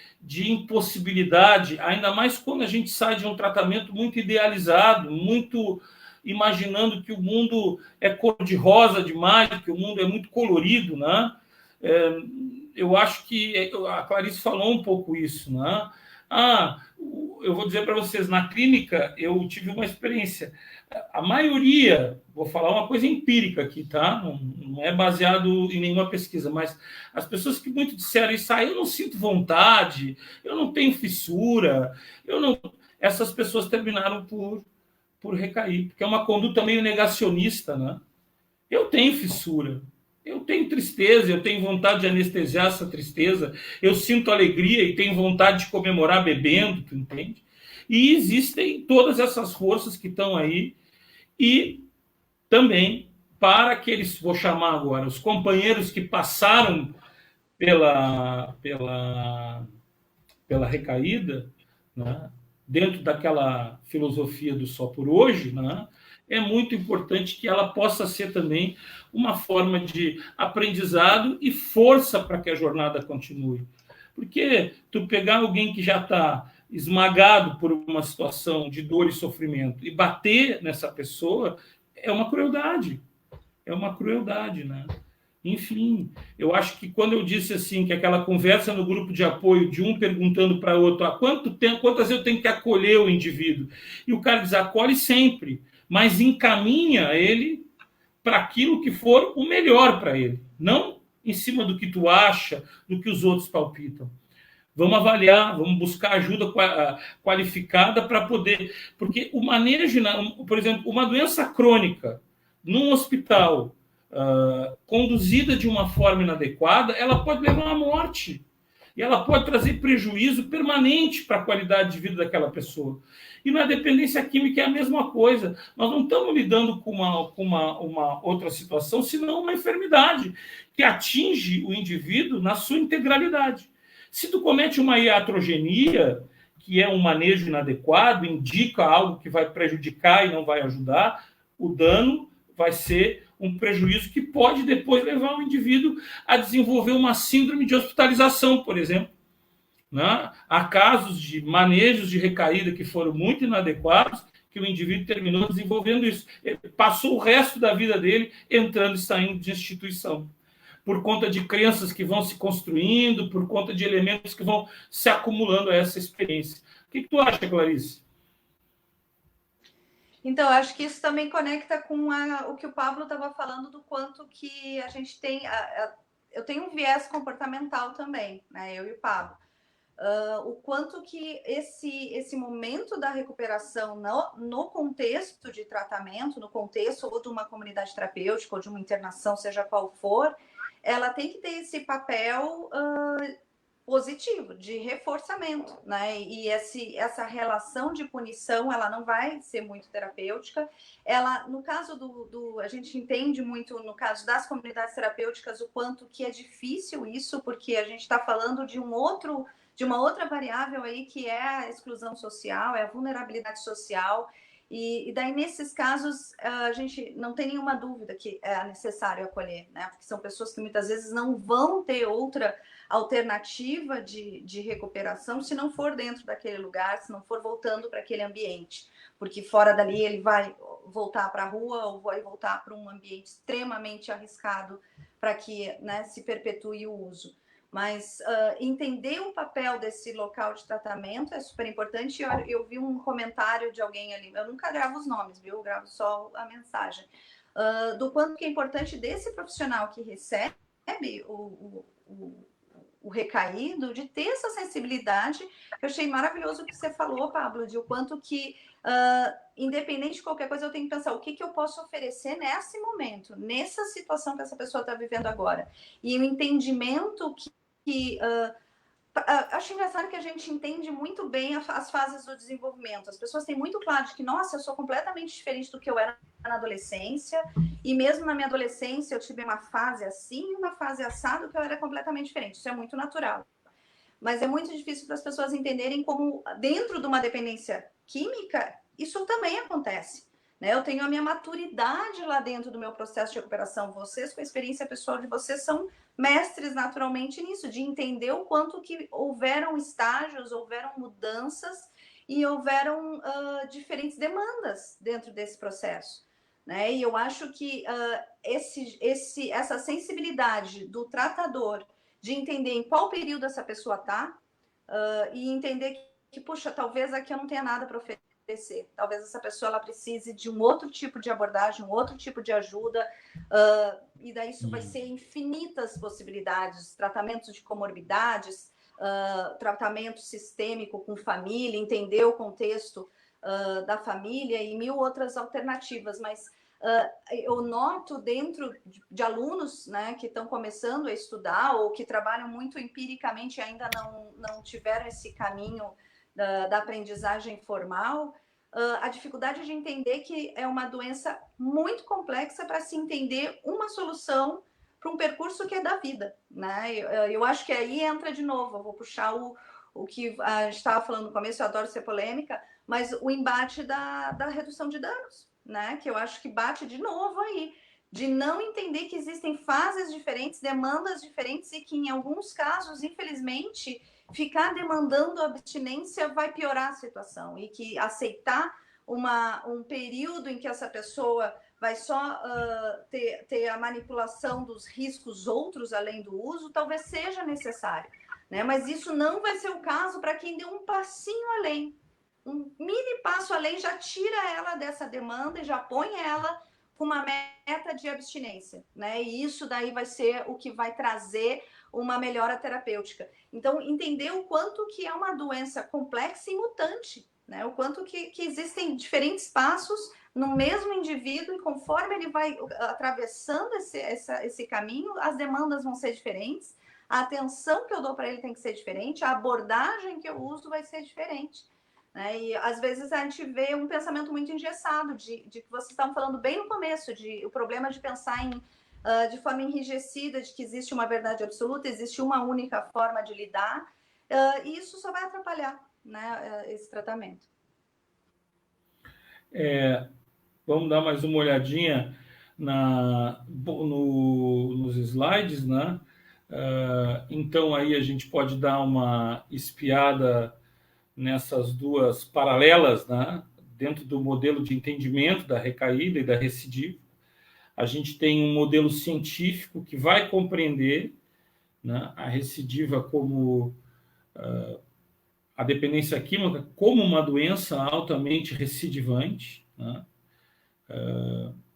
impossibilidade, ainda mais quando a gente sai de um tratamento muito idealizado, muito imaginando que o mundo é cor-de-rosa demais, que o mundo é muito colorido, né? Eu acho que a Clarice falou um pouco isso, né? Eu vou dizer para vocês, na clínica eu tive uma experiência. A maioria, vou falar uma coisa empírica aqui, tá? Não é baseado em nenhuma pesquisa, mas as pessoas que muito disseram isso, eu não sinto vontade, eu não tenho fissura, essas pessoas terminaram por recair, porque é uma conduta meio negacionista, né? Eu tenho fissura, eu tenho tristeza, eu tenho vontade de anestesiar essa tristeza, eu sinto alegria e tenho vontade de comemorar bebendo, tu entende? E existem todas essas forças que estão aí, e também para aqueles, vou chamar agora, os companheiros que passaram pela recaída, né? Dentro daquela filosofia do só por hoje, né? É muito importante que ela possa ser também uma forma de aprendizado e força para que a jornada continue. Porque tu pegar alguém que já está esmagado por uma situação de dor e sofrimento e bater nessa pessoa é uma crueldade. É uma crueldade, né? Enfim, eu acho que quando eu disse assim, que aquela conversa no grupo de apoio de um perguntando para o outro, quantas eu tenho que acolher o indivíduo? E o cara diz, acolhe sempre, mas encaminha ele para aquilo que for o melhor para ele, não em cima do que tu acha, do que os outros palpitam. Vamos avaliar, vamos buscar ajuda qualificada para poder... Porque o manejo, por exemplo, uma doença crônica num hospital conduzida de uma forma inadequada, ela pode levar à morte. E ela pode trazer prejuízo permanente para a qualidade de vida daquela pessoa. E na dependência química é a mesma coisa. Nós não estamos lidando com uma outra situação, senão uma enfermidade que atinge o indivíduo na sua integralidade. Se tu comete uma iatrogenia, que é um manejo inadequado, indica algo que vai prejudicar e não vai ajudar, o dano vai ser um prejuízo que pode depois levar o indivíduo a desenvolver uma síndrome de hospitalização, por exemplo. Né? Há casos de manejos de recaída que foram muito inadequados, que o indivíduo terminou desenvolvendo isso. Ele passou o resto da vida dele entrando e saindo de instituição, por conta de crenças que vão se construindo, por conta de elementos que vão se acumulando a essa experiência. O que tu acha, Clarice? Então, acho que isso também conecta com o que o Pablo estava falando, do quanto que a gente tem... eu tenho um viés comportamental também, né? Eu e o Pablo. o quanto que esse momento da recuperação no contexto de tratamento, no contexto ou de uma comunidade terapêutica ou de uma internação, seja qual for, ela tem que ter esse papel positivo, de reforçamento, né? E essa relação de punição, ela não vai ser muito terapêutica. Ela, no caso a gente entende muito, no caso das comunidades terapêuticas, o quanto que é difícil isso, porque a gente está falando de uma outra variável aí, que é a exclusão social, é a vulnerabilidade social, e daí, nesses casos, a gente não tem nenhuma dúvida que é necessário acolher, né? Porque são pessoas que muitas vezes não vão ter outra alternativa de recuperação se não for dentro daquele lugar, se não for voltando para aquele ambiente, porque fora dali ele vai voltar para a rua ou vai voltar para um ambiente extremamente arriscado para que, né, se perpetue o uso. Mas entender o papel desse local de tratamento é super importante. Eu vi um comentário de alguém ali, eu nunca gravo os nomes, viu? Eu gravo só a mensagem, do quanto que é importante desse profissional que recebe o recaído, de ter essa sensibilidade. Eu achei maravilhoso o que você falou, Pablo, de o quanto que, independente de qualquer coisa, eu tenho que pensar o que eu posso oferecer nesse momento, nessa situação que essa pessoa está vivendo agora. E o entendimento acho engraçado que a gente entende muito bem as fases do desenvolvimento. As pessoas têm muito claro de que, nossa, eu sou completamente diferente do que eu era na adolescência, e mesmo na minha adolescência eu tive uma fase assim e uma fase assada que eu era completamente diferente. Isso é muito natural. Mas é muito difícil para as pessoas entenderem como, dentro de uma dependência química, isso também acontece. Né? Eu tenho a minha maturidade lá dentro do meu processo de recuperação. Vocês, com a experiência pessoal de vocês, são mestres naturalmente nisso, de entender o quanto que houveram estágios, houveram mudanças e houveram diferentes demandas dentro desse processo. Né? E eu acho que essa sensibilidade do tratador de entender em qual período essa pessoa está e entender que, puxa, talvez aqui eu não tenha nada para oferecer. Talvez essa pessoa ela precise de um outro tipo de abordagem, um outro tipo de ajuda, e daí isso vai ser infinitas possibilidades, tratamentos de comorbidades, tratamento sistêmico com família, entender o contexto da família e mil outras alternativas, mas eu noto dentro de alunos, né, que estão começando a estudar ou que trabalham muito empiricamente e ainda não tiveram esse caminho da aprendizagem formal, a dificuldade de entender que é uma doença muito complexa para se entender uma solução para um percurso que é da vida, né? Eu acho que aí entra de novo, eu vou puxar o que a gente estava falando no começo, eu adoro ser polêmica, mas o embate da redução de danos, né? Que eu acho que bate de novo aí, de não entender que existem fases diferentes, demandas diferentes e que em alguns casos, infelizmente, ficar demandando abstinência vai piorar a situação e que aceitar um período em que essa pessoa vai só ter a manipulação dos riscos outros além do uso, talvez seja necessário, né? Mas isso não vai ser o caso para quem deu um passinho além. Um mini passo além já tira ela dessa demanda e já põe ela com uma meta de abstinência, né? E isso daí vai ser o que vai trazer uma melhora terapêutica. Então, entender o quanto que é uma doença complexa e mutante, né? O quanto que existem diferentes passos no mesmo indivíduo e conforme ele vai atravessando esse caminho, as demandas vão ser diferentes, a atenção que eu dou para ele tem que ser diferente, a abordagem que eu uso vai ser diferente. Né? E às vezes a gente vê um pensamento muito engessado de que vocês estavam falando bem no começo, o problema de pensar de forma enrijecida, de que existe uma verdade absoluta, existe uma única forma de lidar, e isso só vai atrapalhar, né, esse tratamento. Vamos dar mais uma olhadinha nos slides, né? Então aí a gente pode dar uma espiada nessas duas paralelas, né? Dentro do modelo de entendimento da recaída e da recidiva. A gente tem um modelo científico que vai compreender, né, a recidiva como a dependência química como uma doença altamente recidivante, né?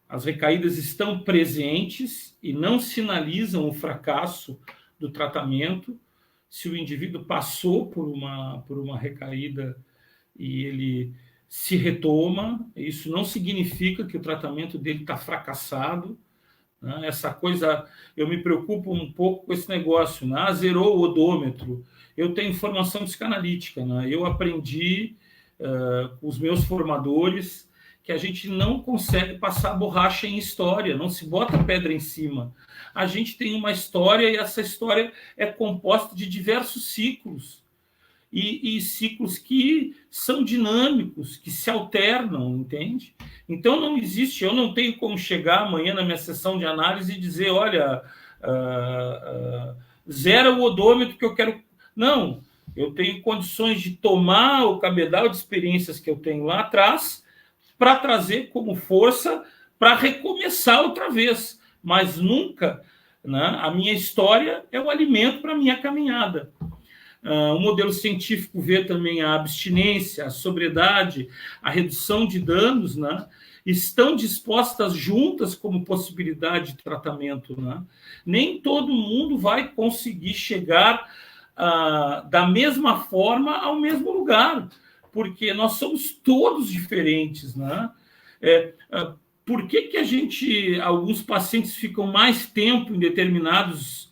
As recaídas estão presentes e não sinalizam o fracasso do tratamento, se o indivíduo passou por uma recaída e ele se retoma, isso não significa que o tratamento dele está fracassado, né? Essa coisa, eu me preocupo um pouco com esse negócio, né? Zerou o odômetro. Eu tenho formação psicanalítica, né? Eu aprendi com os meus formadores que a gente não consegue passar borracha em história, não se bota pedra em cima. A gente tem uma história e essa história é composta de diversos ciclos. E ciclos que são dinâmicos, que se alternam, entende? Então não existe, eu não tenho como chegar amanhã na minha sessão de análise e dizer, olha, zera o odômetro que eu quero. Não, eu tenho condições de tomar o cabedal de experiências que eu tenho lá atrás para trazer como força para recomeçar outra vez. Mas nunca, né, a minha história é o alimento para a minha caminhada. O modelo científico vê também a abstinência, a sobriedade, a redução de danos, né? Estão dispostas juntas como possibilidade de tratamento, né? Nem todo mundo vai conseguir chegar da mesma forma ao mesmo lugar, porque nós somos todos diferentes, né? Por que alguns pacientes ficam mais tempo em determinados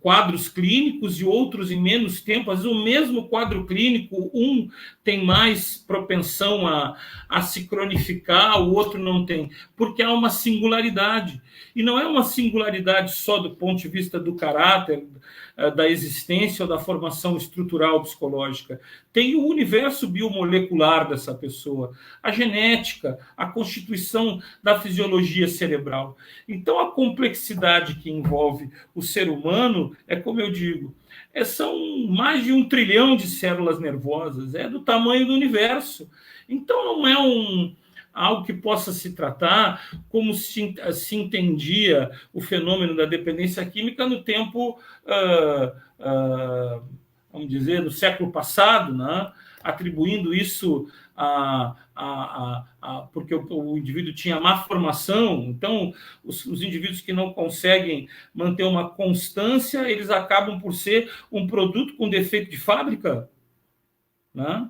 quadros clínicos e outros em menos tempo? Às vezes o mesmo quadro clínico, um tem mais propensão a se cronificar, o outro não tem, porque há uma singularidade, e não é uma singularidade só do ponto de vista do caráter, da existência ou da formação estrutural psicológica. Tem o universo biomolecular dessa pessoa, a genética, a constituição da fisiologia cerebral. Então, a complexidade que envolve o ser humano é, como eu digo, são mais de 1 trilhão de células nervosas, é do tamanho do universo. Então, não é algo que possa se tratar como se entendia o fenômeno da dependência química no tempo, vamos dizer, no século passado, né? Atribuindo isso porque o indivíduo tinha má formação. Então, os indivíduos que não conseguem manter uma constância, eles acabam por ser um produto com defeito de fábrica, né?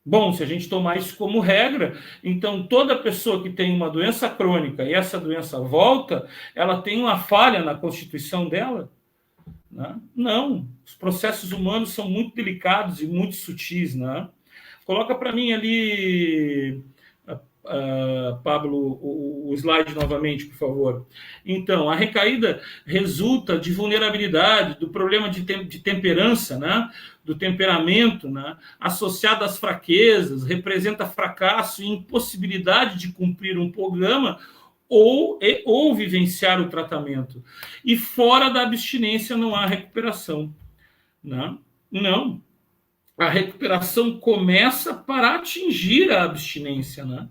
Bom, se a gente tomar isso como regra, então toda pessoa que tem uma doença crônica e essa doença volta, ela tem uma falha na constituição dela? Né? Não, os processos humanos são muito delicados e muito sutis, né? Coloca para mim ali, Pablo, o slide novamente, por favor. Então, a recaída resulta de vulnerabilidade, do problema de temperança, né? Do temperamento, né? Associado às fraquezas, representa fracasso e impossibilidade de cumprir um programa ou vivenciar o tratamento. E fora da abstinência não há recuperação, né? Não. A recuperação começa para atingir a abstinência, né?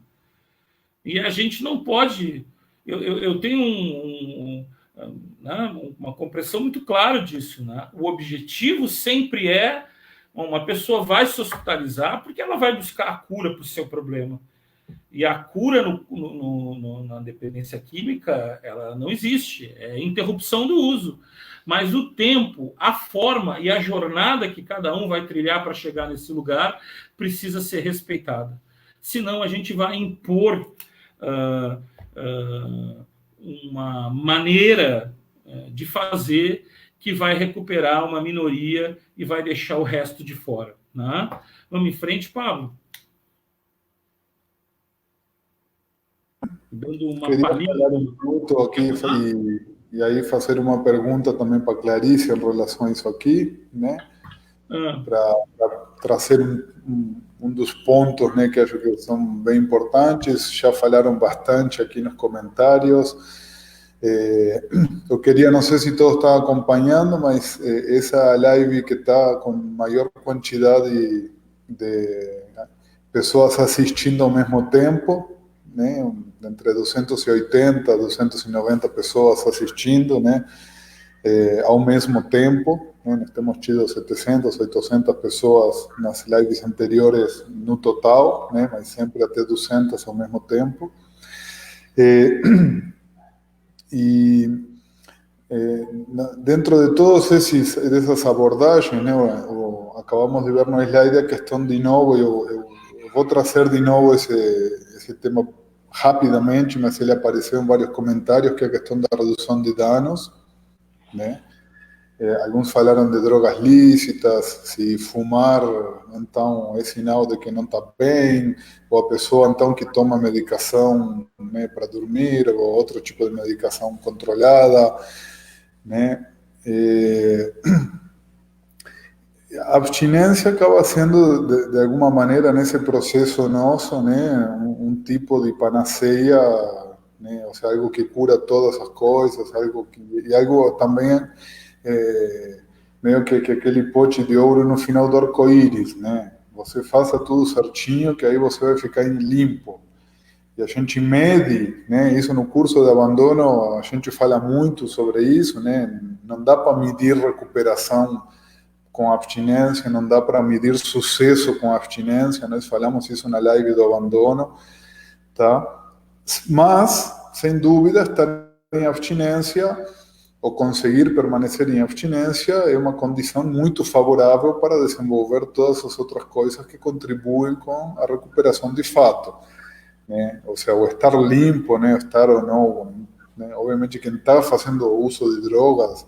E a gente não pode... Eu tenho uma compreensão muito clara disso, né? O objetivo sempre é... Uma pessoa vai se hospitalizar porque ela vai buscar a cura para o seu problema. E a cura na dependência química, ela não existe. É interrupção do uso. Mas o tempo, a forma e a jornada que cada um vai trilhar para chegar nesse lugar precisa ser respeitada. Senão a gente vai impor uma maneira de fazer que vai recuperar uma minoria e vai deixar o resto de fora, né? Vamos em frente, Pablo. Dando uma palhinha. Um minuto aqui e aí fazer uma pergunta também para Clarice em relação a isso aqui, né? Para trazer um dos pontos, né, que acho que são bem importantes. Já falaram bastante aqui nos comentários. Eu queria, não sei se todos estão acompanhando, mas essa live que está com maior quantidade de pessoas assistindo ao mesmo tempo, né, entre 280 e 290 pessoas assistindo, né, ao mesmo tempo, né, nós temos tido 700, 800 pessoas nas lives anteriores no total, né, mas sempre até 200 ao mesmo tempo. dentro de todas essas abordagens, né, acabamos de ver no slide a questão de novo, eu vou trazer de novo esse tema rapidamente, mas ele apareceu em vários comentários, que é a questão da redução de danos, né? Alguns falaram de drogas lícitas, se fumar, então é sinal de que não está bem, ou a pessoa então que toma medicação, né, para dormir, ou outro tipo de medicação controlada, né? A abstinência acaba sendo, de alguma maneira, nesse processo nosso, né, um tipo de panaceia, né, ou seja, algo que cura todas as coisas, e algo também meio que aquele pote de ouro no final do arco-íris, né? Você faça tudo certinho, que aí você vai ficar limpo. E a gente mede, né? Isso no curso de abandono, a gente fala muito sobre isso, né? Não dá para medir recuperação com abstinência, não dá para medir sucesso com abstinência, nós falamos isso na live do abandono, tá? Mas, sem dúvida, estar em abstinência ou conseguir permanecer em abstinência é uma condição muito favorável para desenvolver todas as outras coisas que contribuem com a recuperação de fato, né? Ou seja, o estar limpo, né? Estar ou não, né? Obviamente quem está fazendo uso de drogas,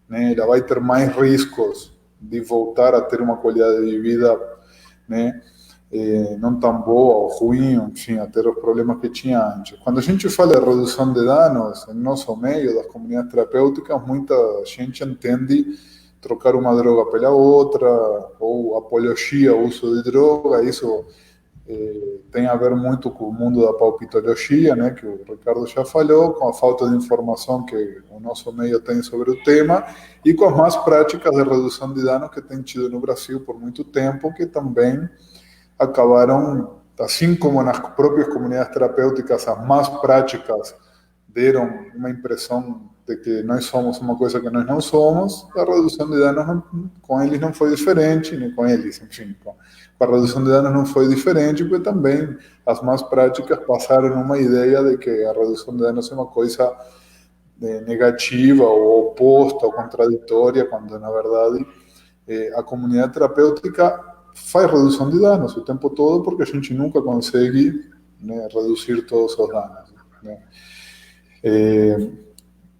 né, ela vai ter mais riscos de voltar a ter uma qualidade de vida, né, não tão boa ou ruim, enfim, a ter os problemas que tinha antes. Quando a gente fala de redução de danos, no nosso meio, das comunidades terapêuticas, muita gente entende trocar uma droga pela outra, ou apologia ao uso de droga, isso tem a ver muito com o mundo da palpitologia, né, que o Ricardo já falou, com a falta de informação que o nosso meio tem sobre o tema, e com as más práticas de redução de danos que tem tido no Brasil por muito tempo, que também acabaram, assim como nas próprias comunidades terapêuticas, as más práticas deram uma impressão de que nós somos uma coisa que nós não somos, a redução de danos com eles não foi diferente, nem com eles, enfim, com a redução de danos não foi diferente, porque também as más práticas passaram uma ideia de que a redução de danos é uma coisa negativa ou oposta ou contraditória, quando na verdade a comunidade terapêutica faz redução de danos o tempo todo, porque a gente nunca consegue, né, reduzir todos os danos, né?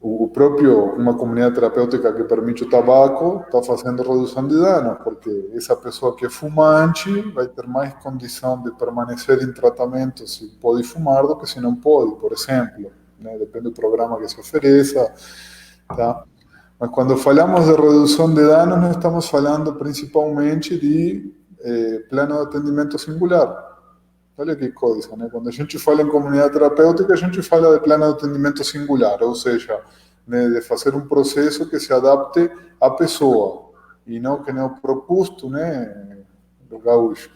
O próprio, uma comunidade terapêutica que permite o tabaco está fazendo redução de danos, porque essa pessoa que é fumante vai ter mais condição de permanecer em tratamento se pode fumar do que se não pode, por exemplo, né? Depende do programa que se ofereça, tá? Mas quando falamos de redução de danos, nós estamos falando principalmente de plano de atendimento singular. Olha que coisa, né? Quando a gente fala em comunidade terapêutica, a gente fala de plano de atendimento singular, ou seja, né, de fazer um processo que se adapte à pessoa, e não que nem o proposto, né, do gaúcho,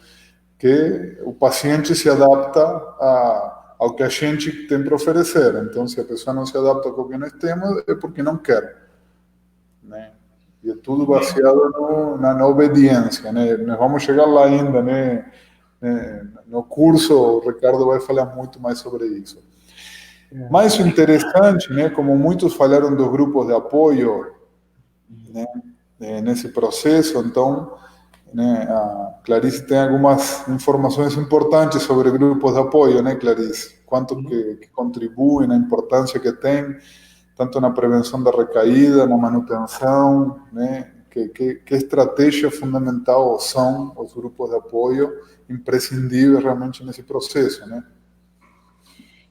que o paciente se adapta ao que a gente tem para oferecer. Então, se a pessoa não se adapta ao que nós temos, é porque não quer, né? E é tudo baseado na obediência, né? Nós vamos chegar lá ainda, né? No curso, o Ricardo vai falar muito mais sobre isso. Mas o interessante, né, como muitos falaram dos grupos de apoio, né, nesse processo, então, né, a Clarice tem algumas informações importantes sobre grupos de apoio, né, Clarice? Quanto que contribuem, a importância que tem, tanto na prevenção da recaída, na manutenção, né? Que estratégia fundamental são os grupos de apoio imprescindíveis realmente nesse processo, né?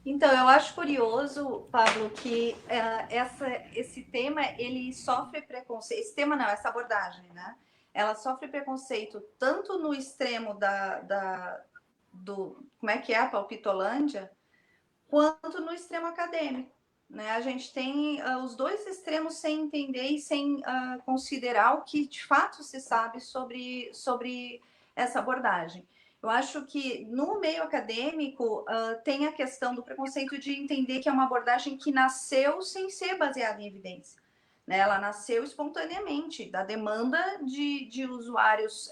Então, eu acho curioso, Pablo, que esse tema, ele sofre preconceito, esse tema não, essa abordagem, né? Ela sofre preconceito tanto no extremo como é que é, a palpitolândia, quanto no extremo acadêmico, né? A gente tem os dois extremos sem entender e sem considerar o que de fato se sabe sobre essa abordagem. Eu acho que no meio acadêmico tem a questão do preconceito de entender que é uma abordagem que nasceu sem ser baseada em evidência, né? Ela nasceu espontaneamente da demanda de usuários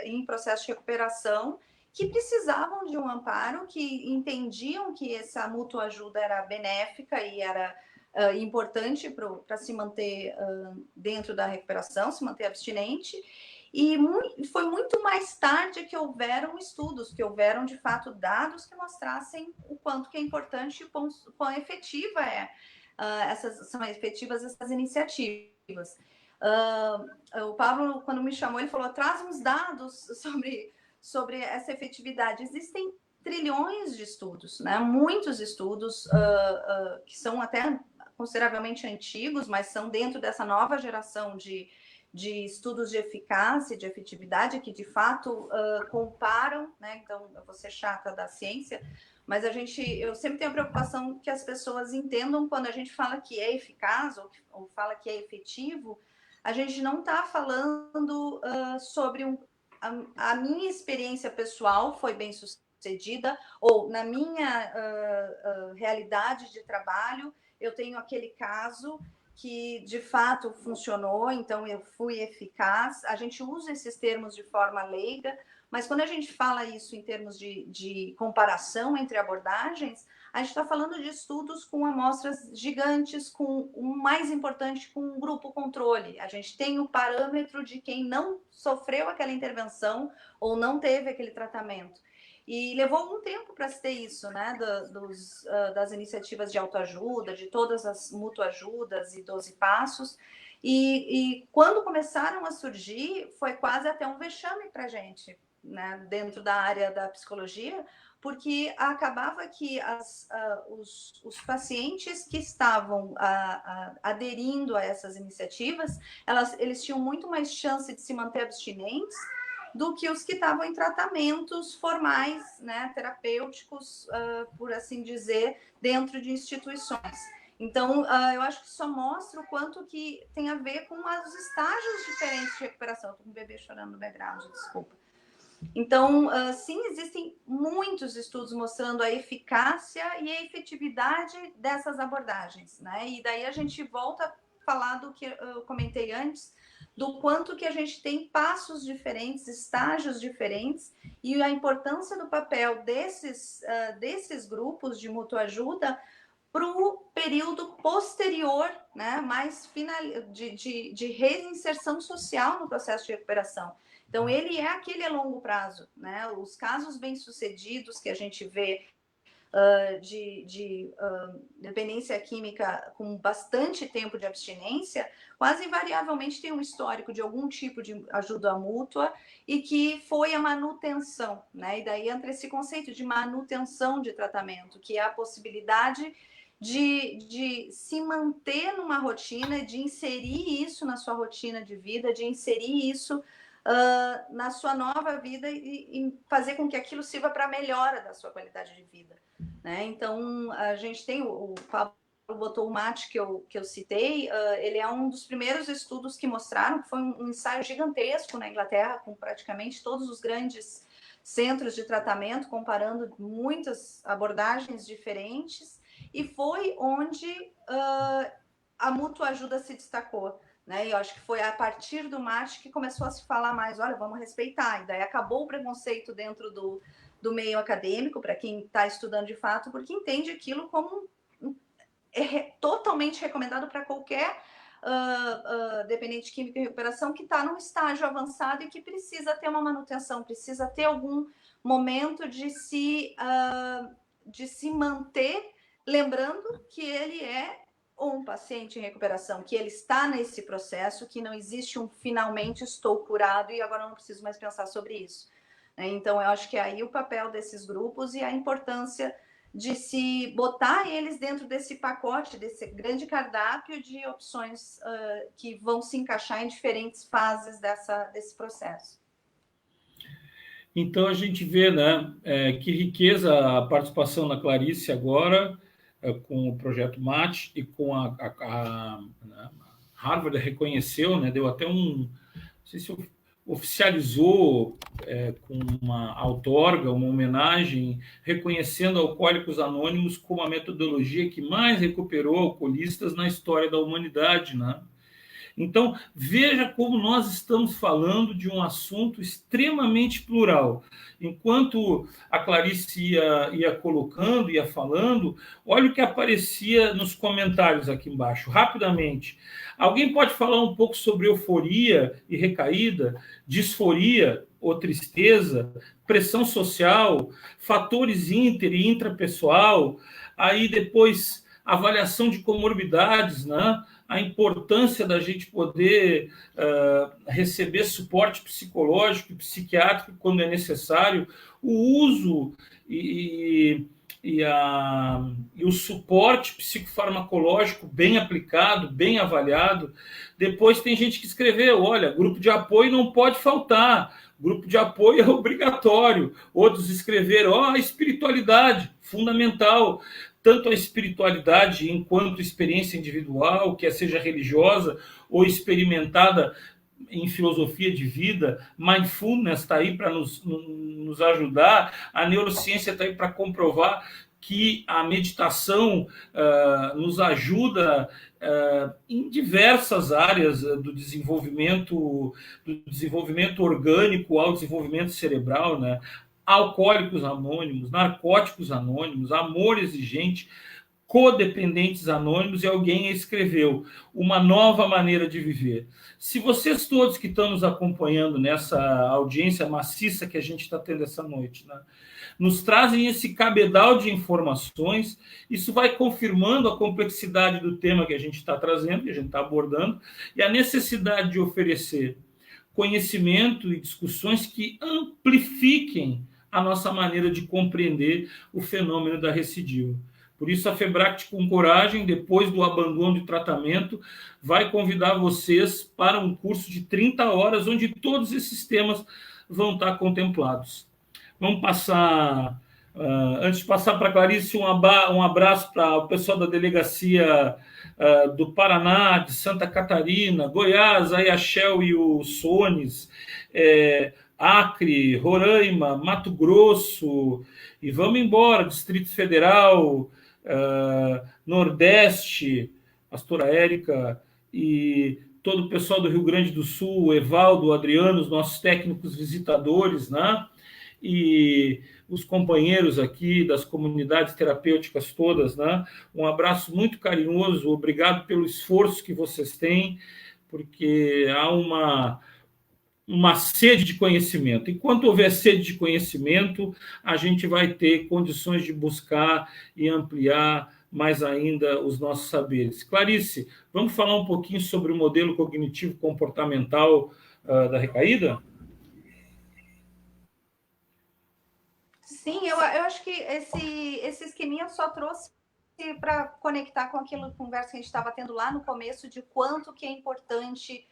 em processo de recuperação que precisavam de um amparo, que entendiam que essa mútua ajuda era benéfica e era importante para se manter dentro da recuperação, se manter abstinente. E foi muito mais tarde que houveram estudos, que houveram, de fato, dados que mostrassem o quanto que é importante e o quão efetiva são efetivas essas iniciativas. O Pablo, quando me chamou, ele falou, traz uns dados sobre essa efetividade. Existem trilhões de estudos, né? Muitos estudos que são até consideravelmente antigos, mas são dentro dessa nova geração de estudos de eficácia, de efetividade, que de fato comparam, né? Então, eu vou ser chata da ciência, mas eu sempre tenho a preocupação que as pessoas entendam quando a gente fala que é eficaz ou fala que é efetivo, a gente não está falando sobre a minha experiência pessoal foi bem sucedida, ou na minha realidade de trabalho, eu tenho aquele caso que de fato funcionou, então eu fui eficaz. A gente usa esses termos de forma leiga, mas quando a gente fala isso em termos de comparação entre abordagens, a gente está falando de estudos com amostras gigantes, com o mais importante, com um grupo controle. A gente tem o parâmetro de quem não sofreu aquela intervenção ou não teve aquele tratamento. E levou algum tempo para se ter isso, né? Das iniciativas de autoajuda, de todas as mutuajudas e 12 passos. E quando começaram a surgir, foi quase até um vexame para a gente, né? Dentro da área da psicologia, porque acabava que os pacientes que estavam aderindo a essas iniciativas, eles tinham muito mais chance de se manter abstinentes do que os que estavam em tratamentos formais, né, terapêuticos, por assim dizer, dentro de instituições. Então, eu acho que só mostra o quanto que tem a ver com os estágios diferentes de recuperação. Estou com um bebê chorando no background, desculpa. Então, sim, existem muitos estudos mostrando a eficácia e a efetividade dessas abordagens, né? E daí a gente volta a falar do que eu comentei antes, do quanto que a gente tem passos diferentes, estágios diferentes, e a importância do papel desses grupos de mutuajuda para o período posterior, né, mais de reinserção social no processo de recuperação. Então, ele é aquele a longo prazo, né? Os casos bem-sucedidos que a gente vê de dependência química com bastante tempo de abstinência, quase invariavelmente tem um histórico de algum tipo de ajuda mútua e que foi a manutenção, né? E daí entra esse conceito de manutenção de tratamento, que é a possibilidade de se manter numa rotina, de inserir isso na sua rotina de vida, de inserir isso na sua nova vida e fazer com que aquilo sirva para a melhora da sua qualidade de vida, né? Então, a gente tem o Pablo botou o MAT que eu citei, ele é um dos primeiros estudos que mostraram que foi um ensaio gigantesco na Inglaterra, com praticamente todos os grandes centros de tratamento, comparando muitas abordagens diferentes, e foi onde a mutuajuda se destacou, né? E eu acho que foi a partir do MAT que começou a se falar mais, olha, vamos respeitar, e daí acabou o preconceito dentro do meio acadêmico, para quem está estudando de fato, porque entende aquilo como totalmente recomendado para qualquer dependente químico em recuperação que está num estágio avançado e que precisa ter uma manutenção, precisa ter algum momento de se manter, lembrando que ele é um paciente em recuperação, que ele está nesse processo, que não existe um finalmente estou curado e agora não preciso mais pensar sobre isso. Então, eu acho que é aí o papel desses grupos e a importância de se botar eles dentro desse pacote, desse grande cardápio de opções que vão se encaixar em diferentes fases desse processo. Então, a gente vê, né, que riqueza a participação da Clarice agora, com o projeto MAT e com a Harvard reconheceu, né, deu até não sei se oficializou com uma outorga, uma homenagem, reconhecendo Alcoólicos Anônimos como a metodologia que mais recuperou alcoolistas na história da humanidade, né? Então, veja como nós estamos falando de um assunto extremamente plural. Enquanto a Clarice ia colocando, ia falando, olha o que aparecia nos comentários aqui embaixo, rapidamente. Alguém pode falar um pouco sobre euforia e recaída, disforia ou tristeza, pressão social, fatores inter e intrapessoal, aí depois avaliação de comorbidades, né? A importância da gente poder receber suporte psicológico e psiquiátrico quando é necessário, o uso e o suporte psicofarmacológico bem aplicado, bem avaliado. Depois tem gente que escreveu, olha, grupo de apoio não pode faltar, grupo de apoio é obrigatório. Outros escreveram, a espiritualidade, fundamental. Tanto a espiritualidade enquanto experiência individual, quer seja religiosa ou experimentada em filosofia de vida, mindfulness está aí para nos ajudar, a neurociência está aí para comprovar que a meditação nos ajuda em diversas áreas do desenvolvimento orgânico ao desenvolvimento cerebral, né? Alcoólicos Anônimos, Narcóticos Anônimos, Amor Exigente, Codependentes Anônimos, e alguém escreveu uma nova maneira de viver. Se vocês todos que estão nos acompanhando nessa audiência maciça que a gente está tendo essa noite, né, nos trazem esse cabedal de informações, isso vai confirmando a complexidade do tema que a gente está trazendo, que a gente está abordando, e a necessidade de oferecer conhecimento e discussões que amplifiquem a nossa maneira de compreender o fenômeno da recidiva. Por isso, a Febract, com coragem, depois do abandono de tratamento, vai convidar vocês para um curso de 30 horas, onde todos esses temas vão estar contemplados. Vamos passar... antes de passar para a Clarice, um abraço para o pessoal da delegacia do Paraná, de Santa Catarina, Goiás, aí a Shell e o Sones, Acre, Roraima, Mato Grosso, e vamos embora, Distrito Federal, Nordeste, pastora Érica, e todo o pessoal do Rio Grande do Sul, Evaldo, Adriano, os nossos técnicos visitadores, né? E os companheiros aqui das comunidades terapêuticas todas, né? Um abraço muito carinhoso, obrigado pelo esforço que vocês têm, porque há uma sede de conhecimento. Enquanto houver sede de conhecimento, a gente vai ter condições de buscar e ampliar mais ainda os nossos saberes. Clarice, vamos falar um pouquinho sobre o modelo cognitivo comportamental da recaída? Sim, eu acho que esse esqueminha eu só trouxe para conectar com aquela conversa que a gente estava tendo lá no começo, de quanto que é importante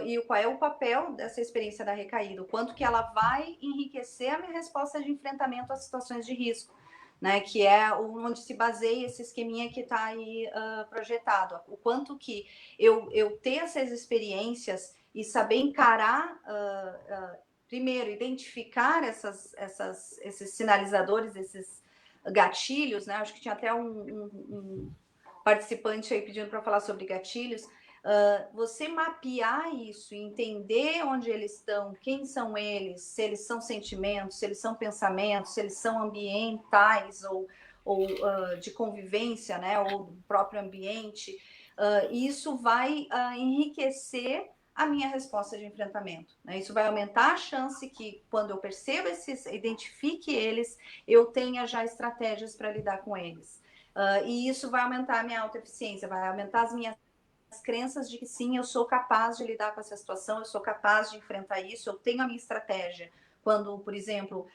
e qual é o papel dessa experiência da recaída, o quanto que ela vai enriquecer a minha resposta de enfrentamento às situações de risco, né? Que é onde se baseia esse esqueminha que está aí projetado. O quanto que eu ter essas experiências e saber encarar, primeiro, identificar esses sinalizadores, esses gatilhos, né? Acho que tinha até um participante aí pedindo para falar sobre gatilhos. Você mapear isso, entender onde eles estão, quem são eles, se eles são sentimentos, se eles são pensamentos, se eles são ambientais ou de convivência, né, ou do próprio ambiente, isso vai enriquecer a minha resposta de enfrentamento, né? Isso vai aumentar a chance que, quando eu percebo identifique eles, eu tenha já estratégias para lidar com eles. E isso vai aumentar a minha autoeficiência, vai aumentar as minhas crenças de que sim, eu sou capaz de lidar com essa situação, eu sou capaz de enfrentar isso, eu tenho a minha estratégia. Quando, por exemplo,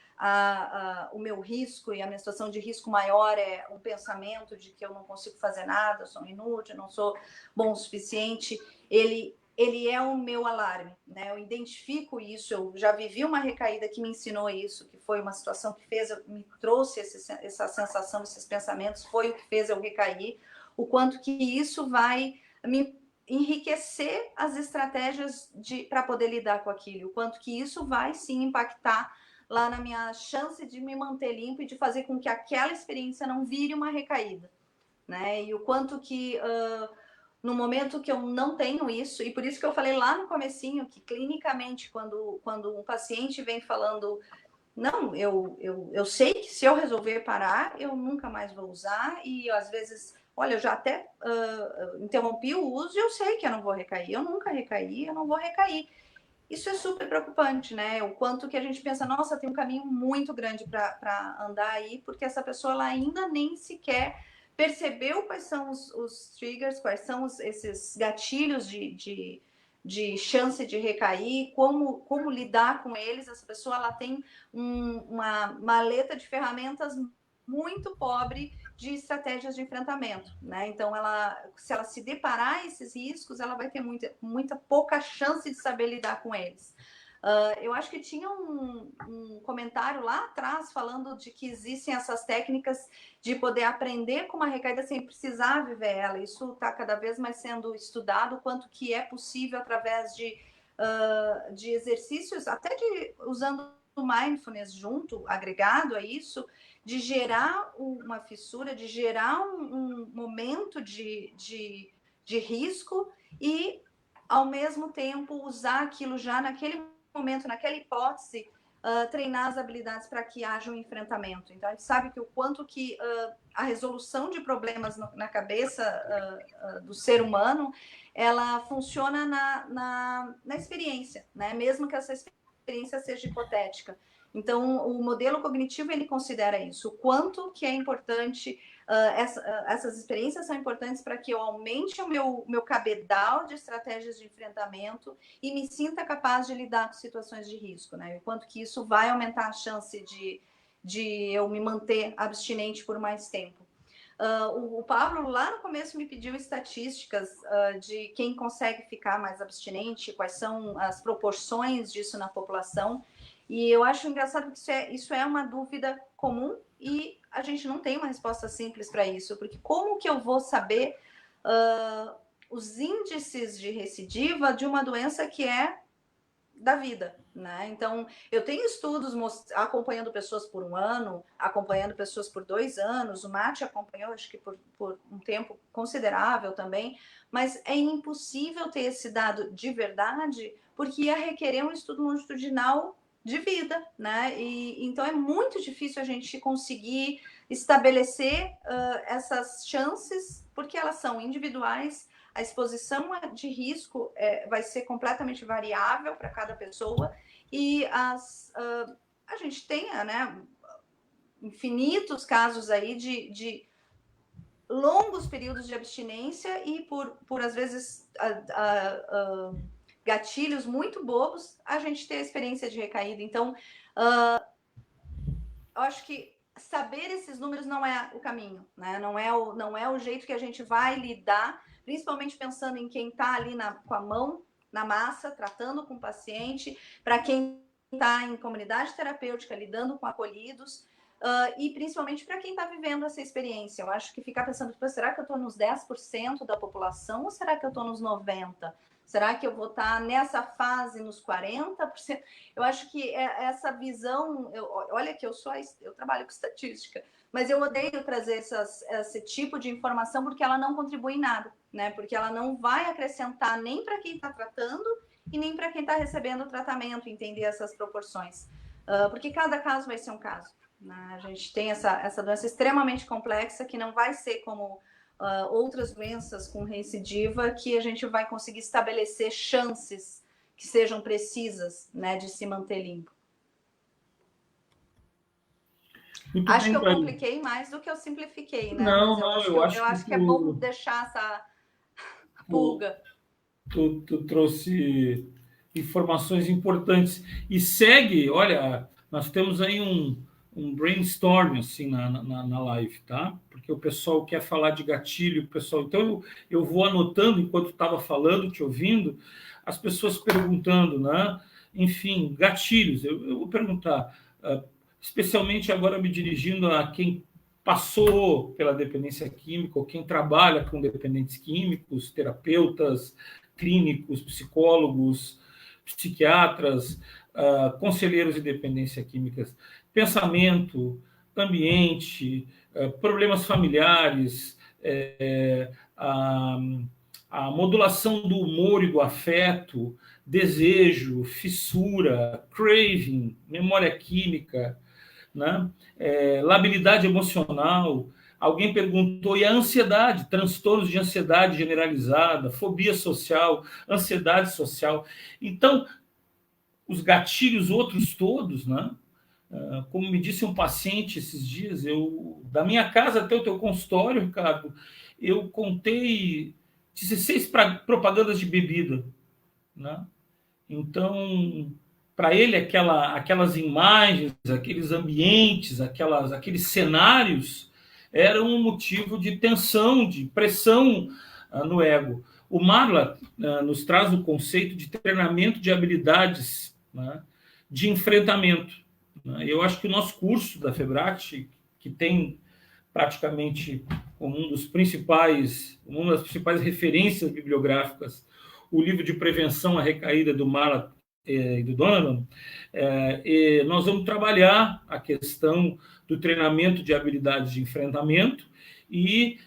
o meu risco e a minha situação de risco maior é um pensamento de que eu não consigo fazer nada, eu sou inútil, eu não sou bom o suficiente, ele é o meu alarme, né? Eu identifico isso, eu já vivi uma recaída que me ensinou isso, que foi uma situação que me trouxe essa sensação, esses pensamentos, foi o que fez eu recair, o quanto que isso vai me enriquecer as estratégias para poder lidar com aquilo, o quanto que isso vai sim impactar lá na minha chance de me manter limpo e de fazer com que aquela experiência não vire uma recaída, né? E o quanto que no momento que eu não tenho isso, e por isso que eu falei lá no comecinho que clinicamente, quando um paciente vem falando, não, eu sei que se eu resolver parar, eu nunca mais vou usar, e às vezes, olha, eu já até interrompi o uso e eu sei que eu não vou recair, eu nunca recaí, eu não vou recair. Isso é super preocupante, né? O quanto que a gente pensa, nossa, tem um caminho muito grande para andar aí, porque essa pessoa ela ainda nem sequer percebeu quais são os triggers, quais são esses gatilhos de chance de recair, como lidar com eles. Essa pessoa ela tem uma maleta de ferramentas muito pobre de estratégias de enfrentamento, né? Então, se ela se deparar a esses riscos, ela vai ter muita pouca chance de saber lidar com eles. Eu acho que tinha um comentário lá atrás falando de que existem essas técnicas de poder aprender com uma recaída sem precisar viver ela. Isso está cada vez mais sendo estudado, quanto que é possível através de exercícios, até usando o mindfulness junto, agregado a isso, de gerar uma fissura, de gerar um momento de risco e, ao mesmo tempo, usar aquilo já naquele momento, naquela hipótese, treinar as habilidades para que haja um enfrentamento. Então, a gente sabe que o quanto que a resolução de problemas na cabeça do ser humano, ela funciona na experiência, né? Mesmo que essa experiência seja hipotética. Então, o modelo cognitivo, ele considera isso, o quanto que é importante, essas experiências são importantes para que eu aumente o meu cabedal de estratégias de enfrentamento e me sinta capaz de lidar com situações de risco, né? O quanto que isso vai aumentar a chance de eu me manter abstinente por mais tempo. O Pablo, lá no começo, me pediu estatísticas de quem consegue ficar mais abstinente, quais são as proporções disso na população. E eu acho engraçado que isso é uma dúvida comum e a gente não tem uma resposta simples para isso, porque como que eu vou saber os índices de recidiva de uma doença que é da vida, né? Então, eu tenho estudos acompanhando pessoas por 1 ano, acompanhando pessoas por 2 anos, o Mate acompanhou, acho que por um tempo considerável também, mas é impossível ter esse dado de verdade, porque ia requerer um estudo longitudinal de vida, né? E então é muito difícil a gente conseguir estabelecer essas chances, porque elas são individuais. A exposição de risco vai ser completamente variável para cada pessoa e a gente tem, né, infinitos casos aí de longos períodos de abstinência e por às vezes gatilhos muito bobos, a gente ter a experiência de recaída. Então, eu acho que saber esses números não é o caminho, né? Não é o jeito que a gente vai lidar, principalmente pensando em quem está ali com a mão na massa, tratando com o paciente, para quem está em comunidade terapêutica, lidando com acolhidos, e principalmente para quem está vivendo essa experiência. Eu acho que ficar pensando, será que eu estou nos 10% da população ou será que eu estou nos 90%? Será que eu vou estar nessa fase nos 40%? Eu acho que essa visão... olha que eu trabalho com estatística, mas eu odeio trazer esse tipo de informação porque ela não contribui em nada, né? Porque ela não vai acrescentar nem para quem está tratando e nem para quem está recebendo o tratamento, entender essas proporções. Porque cada caso vai ser um caso, né? A gente tem essa doença extremamente complexa que não vai ser como... outras doenças com recidiva, que a gente vai conseguir estabelecer chances que sejam precisas, né, de se manter limpo. Muito acho bem, que eu Thaís. compliquei mais do que eu simplifiquei, né? Não, Mas eu acho que é bom deixar essa pulga. Tu trouxe informações importantes. E segue, olha, nós temos aí um brainstorm assim na live, tá? Porque o pessoal quer falar de gatilho, pessoal. Então eu vou anotando enquanto estava falando, te ouvindo, as pessoas perguntando, né? Enfim, gatilhos. Eu vou perguntar, especialmente agora me dirigindo a quem passou pela dependência química, ou quem trabalha com dependentes químicos, terapeutas, clínicos, psicólogos, psiquiatras, conselheiros de dependência química, pensamento, ambiente, problemas familiares, a modulação do humor e do afeto, desejo, fissura, craving, memória química, né? Labilidade emocional. Alguém perguntou, e a ansiedade, transtornos de ansiedade generalizada, fobia social, ansiedade social. Então, os gatilhos outros todos, né? Como me disse um paciente esses dias, da minha casa até o teu consultório, Ricardo, eu contei 16 propagandas de bebida, né? Então, para ele, aquelas imagens, aqueles ambientes, aqueles cenários eram um motivo de tensão, de pressão no ego. O Marla nos traz o conceito de treinamento de habilidades, né, de enfrentamento. Né? Eu acho que o nosso curso da Febract, que tem praticamente como uma das principais referências bibliográficas, o livro de prevenção à recaída do Marla e do Donovan, nós vamos trabalhar a questão do treinamento de habilidades de enfrentamento e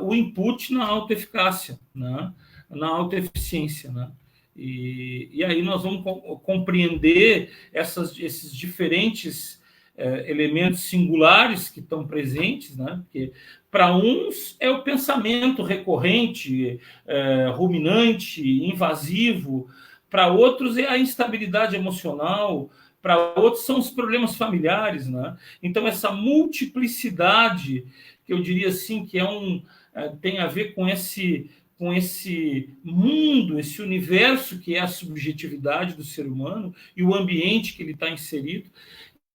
o input na autoeficácia, né? Na autoeficiência, né? E aí nós vamos compreender esses diferentes elementos singulares que estão presentes, né? Porque para uns é o pensamento recorrente, ruminante, invasivo. Para outros é a instabilidade emocional, para outros são os problemas familiares, né? Então, essa multiplicidade, que eu diria assim, que tem a ver com esse mundo, esse universo que é a subjetividade do ser humano e o ambiente que ele está inserido.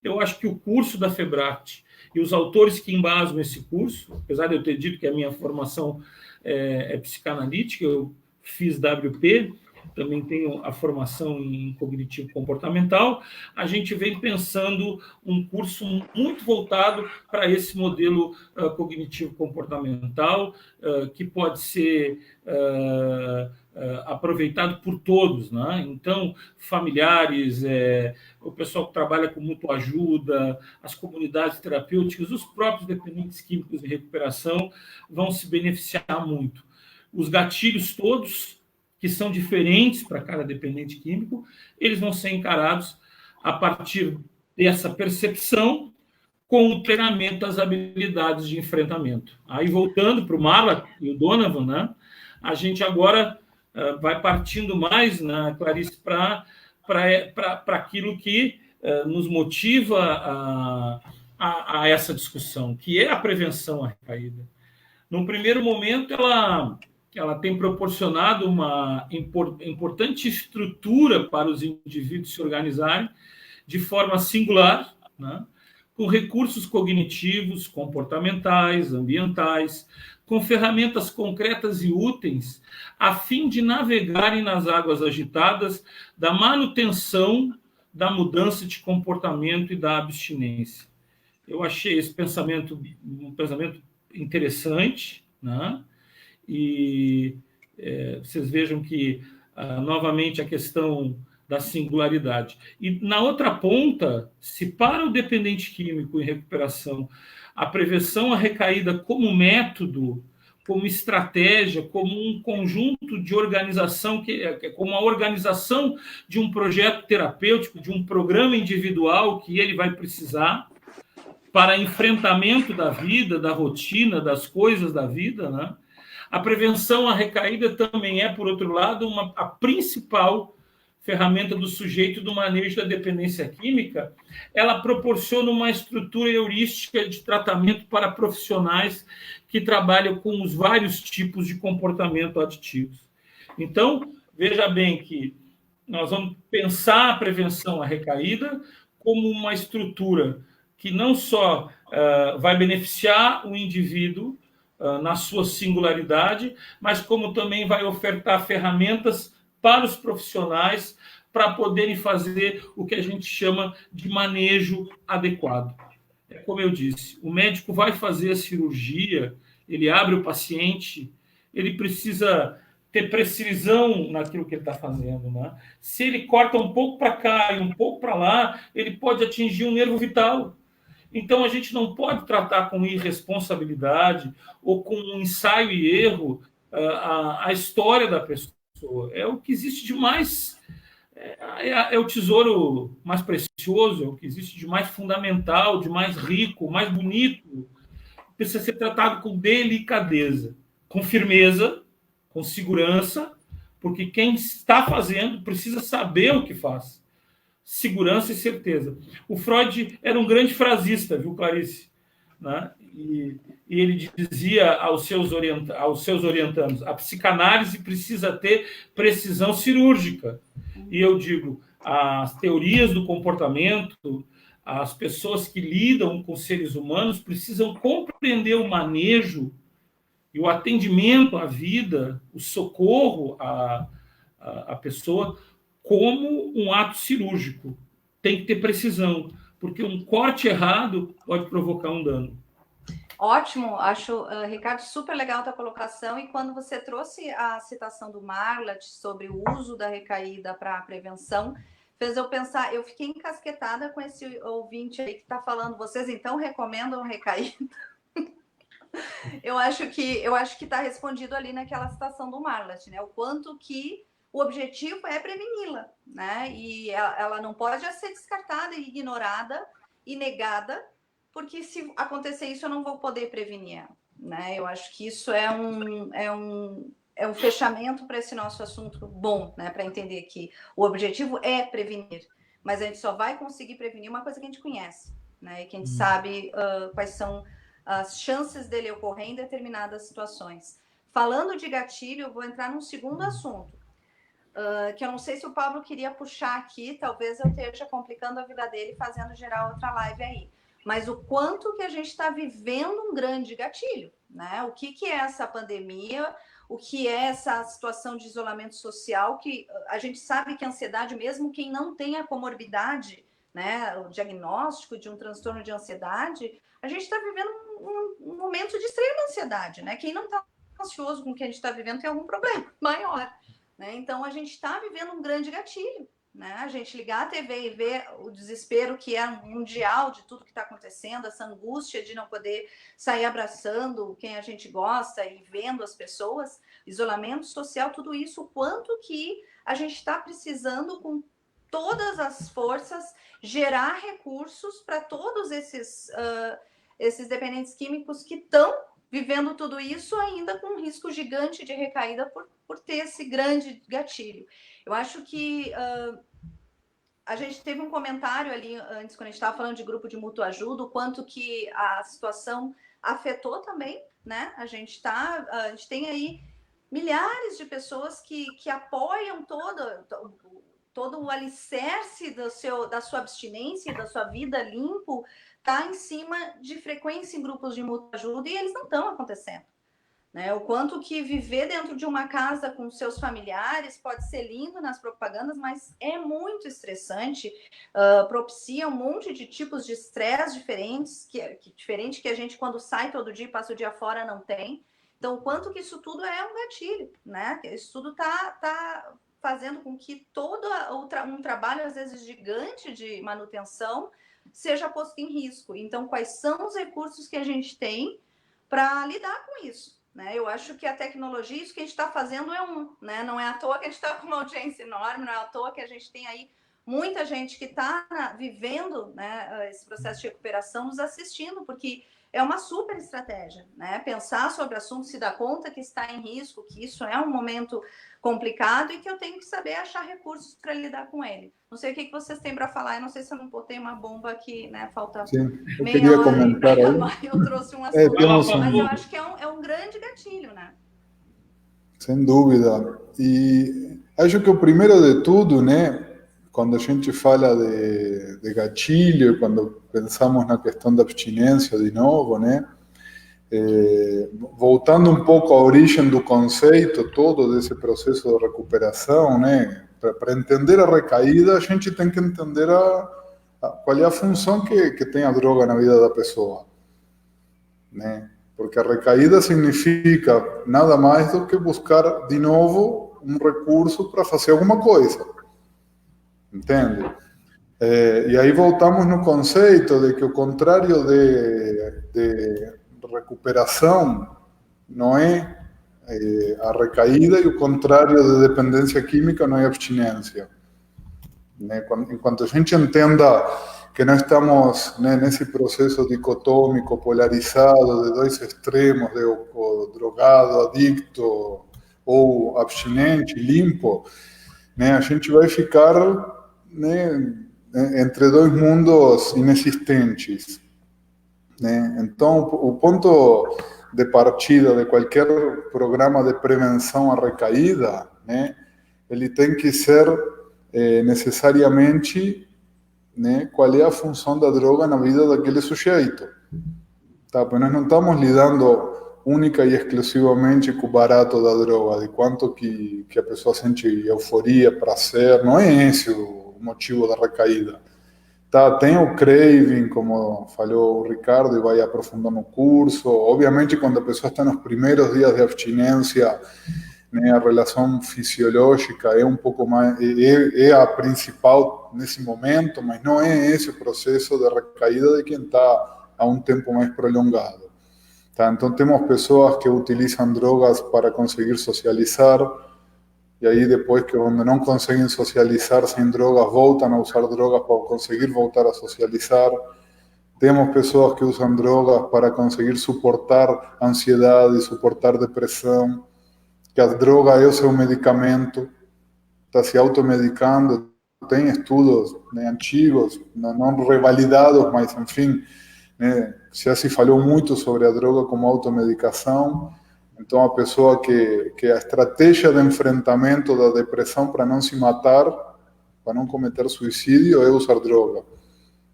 Eu acho que o curso da Febract e os autores que embasam esse curso, apesar de eu ter dito que a minha formação é psicanalítica, eu fiz WP, também tenho a formação em cognitivo comportamental, a gente vem pensando um curso muito voltado para esse modelo cognitivo comportamental, que pode ser aproveitado por todos, né? Então, familiares, o pessoal que trabalha com mútua ajuda, as comunidades terapêuticas, os próprios dependentes químicos em recuperação vão se beneficiar muito. Os gatilhos todos, que são diferentes para cada dependente químico, eles vão ser encarados a partir dessa percepção com o treinamento das habilidades de enfrentamento. Aí, voltando para o Marla e o Donovan, né, a gente agora vai partindo mais, né, Clarice, para aquilo que nos motiva a essa discussão, que é a prevenção à recaída. Num primeiro momento, ela tem proporcionado uma importante estrutura para os indivíduos se organizarem de forma singular, né? Com recursos cognitivos, comportamentais, ambientais, com ferramentas concretas e úteis, a fim de navegarem nas águas agitadas da manutenção da mudança de comportamento e da abstinência. Eu achei esse pensamento um pensamento interessante, né? E vocês vejam que, novamente, a questão da singularidade. E, na outra ponta, se para o dependente químico em recuperação a prevenção à recaída como método, como estratégia, como um conjunto de organização, como a organização de um projeto terapêutico, de um programa individual que ele vai precisar para enfrentamento da vida, da rotina, das coisas da vida, né? A prevenção à recaída também é, por outro lado, a principal ferramenta do sujeito do manejo da dependência química. Ela proporciona uma estrutura heurística de tratamento para profissionais que trabalham com os vários tipos de comportamento aditivos. Então, veja bem que nós vamos pensar a prevenção à recaída como uma estrutura que não só vai beneficiar o indivíduo na sua singularidade, mas como também vai ofertar ferramentas para os profissionais para poderem fazer o que a gente chama de manejo adequado. Como eu disse, o médico vai fazer a cirurgia, ele abre o paciente, ele precisa ter precisão naquilo que ele está fazendo, né? Se ele corta um pouco para cá e um pouco para lá, ele pode atingir um nervo vital. Então, a gente não pode tratar com irresponsabilidade ou com um ensaio e erro a história da pessoa. É o que existe de mais... É o tesouro mais precioso, é o que existe de mais fundamental, de mais rico, mais bonito. Precisa ser tratado com delicadeza, com firmeza, com segurança, porque quem está fazendo precisa saber o que faz. Segurança e certeza. O Freud era um grande frasista, viu, Clarice? Né? E ele dizia aos seus orientandos, a psicanálise precisa ter precisão cirúrgica. E eu digo, as teorias do comportamento, as pessoas que lidam com seres humanos precisam compreender o manejo e o atendimento à vida, o socorro à pessoa como um ato cirúrgico. Tem que ter precisão, porque um corte errado pode provocar um dano. Ótimo, acho, Ricardo, super legal a tua colocação. E quando você trouxe a citação do Marlatt sobre o uso da recaída para prevenção, fez eu pensar, eu fiquei encasquetada com esse ouvinte aí que está falando, vocês então recomendam recaída? Eu acho que está respondido ali naquela citação do Marlatt, né? O quanto que o objetivo é preveni-la, né? E ela não pode ser descartada e ignorada e negada, porque se acontecer isso eu não vou poder prevenir ela, né? Eu acho que isso é um fechamento para esse nosso assunto bom, né? Para entender que o objetivo é prevenir, mas a gente só vai conseguir prevenir uma coisa que a gente conhece, né? E que a gente sabe quais são as chances dele ocorrer em determinadas situações. Falando de gatilho, eu vou entrar num segundo assunto, que eu não sei se o Pablo queria puxar aqui, talvez eu esteja complicando a vida dele fazendo gerar outra live aí. Mas o quanto que a gente está vivendo um grande gatilho, né? O que é essa pandemia, o que é essa situação de isolamento social, que a gente sabe que a ansiedade, mesmo quem não tem a comorbidade, né, o diagnóstico de um transtorno de ansiedade, a gente está vivendo um momento de extrema ansiedade, né? Quem não está ansioso com o que a gente está vivendo tem algum problema maior, né? Então a gente está vivendo um grande gatilho, né? A gente ligar a TV e ver o desespero que é mundial de tudo que está acontecendo, essa angústia de não poder sair abraçando quem a gente gosta e vendo as pessoas, isolamento social, tudo isso, o quanto que a gente está precisando com todas as forças gerar recursos para todos esses dependentes químicos que estão vivendo tudo isso ainda com um risco gigante de recaída por ter esse grande gatilho. Eu acho que a gente teve um comentário ali antes, quando a gente estava falando de grupo de mútua ajuda, o quanto que a situação afetou também, né? A gente tem aí milhares de pessoas que apoiam todo o alicerce da sua abstinência, da sua vida limpo, está em cima de frequência em grupos de mútua ajuda e eles não estão acontecendo, né? O quanto que viver dentro de uma casa com seus familiares pode ser lindo nas propagandas, mas é muito estressante, propicia um monte de tipos de estresse diferentes, diferente que a gente quando sai todo dia e passa o dia fora não tem. Então, o quanto que isso tudo é um gatilho, né? Isso tudo está fazendo com que todo um trabalho, às vezes, gigante de manutenção seja posto em risco. Então, quais são os recursos que a gente tem para lidar com isso, né? Eu acho que a tecnologia, isso que a gente está fazendo né? Não é à toa que a gente está com uma audiência enorme, não é à toa que a gente tem aí muita gente que está vivendo, né, esse processo de recuperação nos assistindo, porque é uma super estratégia, né? Pensar sobre o assunto, se dar conta que está em risco, que isso é um momento complicado e que eu tenho que saber achar recursos para lidar com ele. Não sei o que vocês têm para falar, eu não sei se eu não botei uma bomba aqui, né? Falta meia hora para acabar, eu trouxe um assunto, mas eu acho que é um grande gatilho, né? Sem dúvida. E acho que o primeiro de tudo, né, quando a gente fala de gatilho, quando pensamos na questão da abstinência de novo, né, voltando um pouco à origem do conceito todo desse processo de recuperação, né, para entender a recaída, a gente tem que entender qual é a função que tem a droga na vida da pessoa, né? Porque a recaída significa nada mais do que buscar de novo um recurso para fazer alguma coisa, entende? E aí voltamos no conceito de que o contrário de recuperação não é a recaída, e o contrário de dependência química não é abstinência. Né? Enquanto a gente entenda que não estamos, né, nesse processo dicotômico, polarizado, de dois extremos, de o drogado, adicto ou abstinente, limpo, né, a gente vai ficar, né, entre dois mundos inexistentes. Né? Então, o ponto de partida de qualquer programa de prevenção à recaída, né, ele tem que ser necessariamente, né, qual é a função da droga na vida daquele sujeito. Tá? Porque nós não estamos lidando única e exclusivamente com o barato da droga, de quanto que a pessoa sente euforia, prazer, não é esse o motivo da recaída. Tá, tem o craving, como falou o Ricardo, e vai aprofundando no curso. Obviamente, quando a pessoa está nos primeiros dias de abstinência, né, a relação fisiológica é um pouco mais, é a principal nesse momento, mas não é esse o processo de recaída de quem está há um tempo mais prolongado. Tá? Então, temos pessoas que utilizam drogas para conseguir socializar, e aí depois que quando não conseguem socializar sem drogas, voltam a usar drogas para conseguir voltar a socializar. Temos pessoas que usam drogas para conseguir suportar ansiedade, suportar depressão, que a droga é o seu medicamento, está se automedicando. Tem estudos, né, antigos, não revalidados, mas enfim, né, já se falou muito sobre a droga como automedicação. Então, a pessoa que a estratégia de enfrentamento da depressão para não se matar, para não cometer suicídio, é usar droga.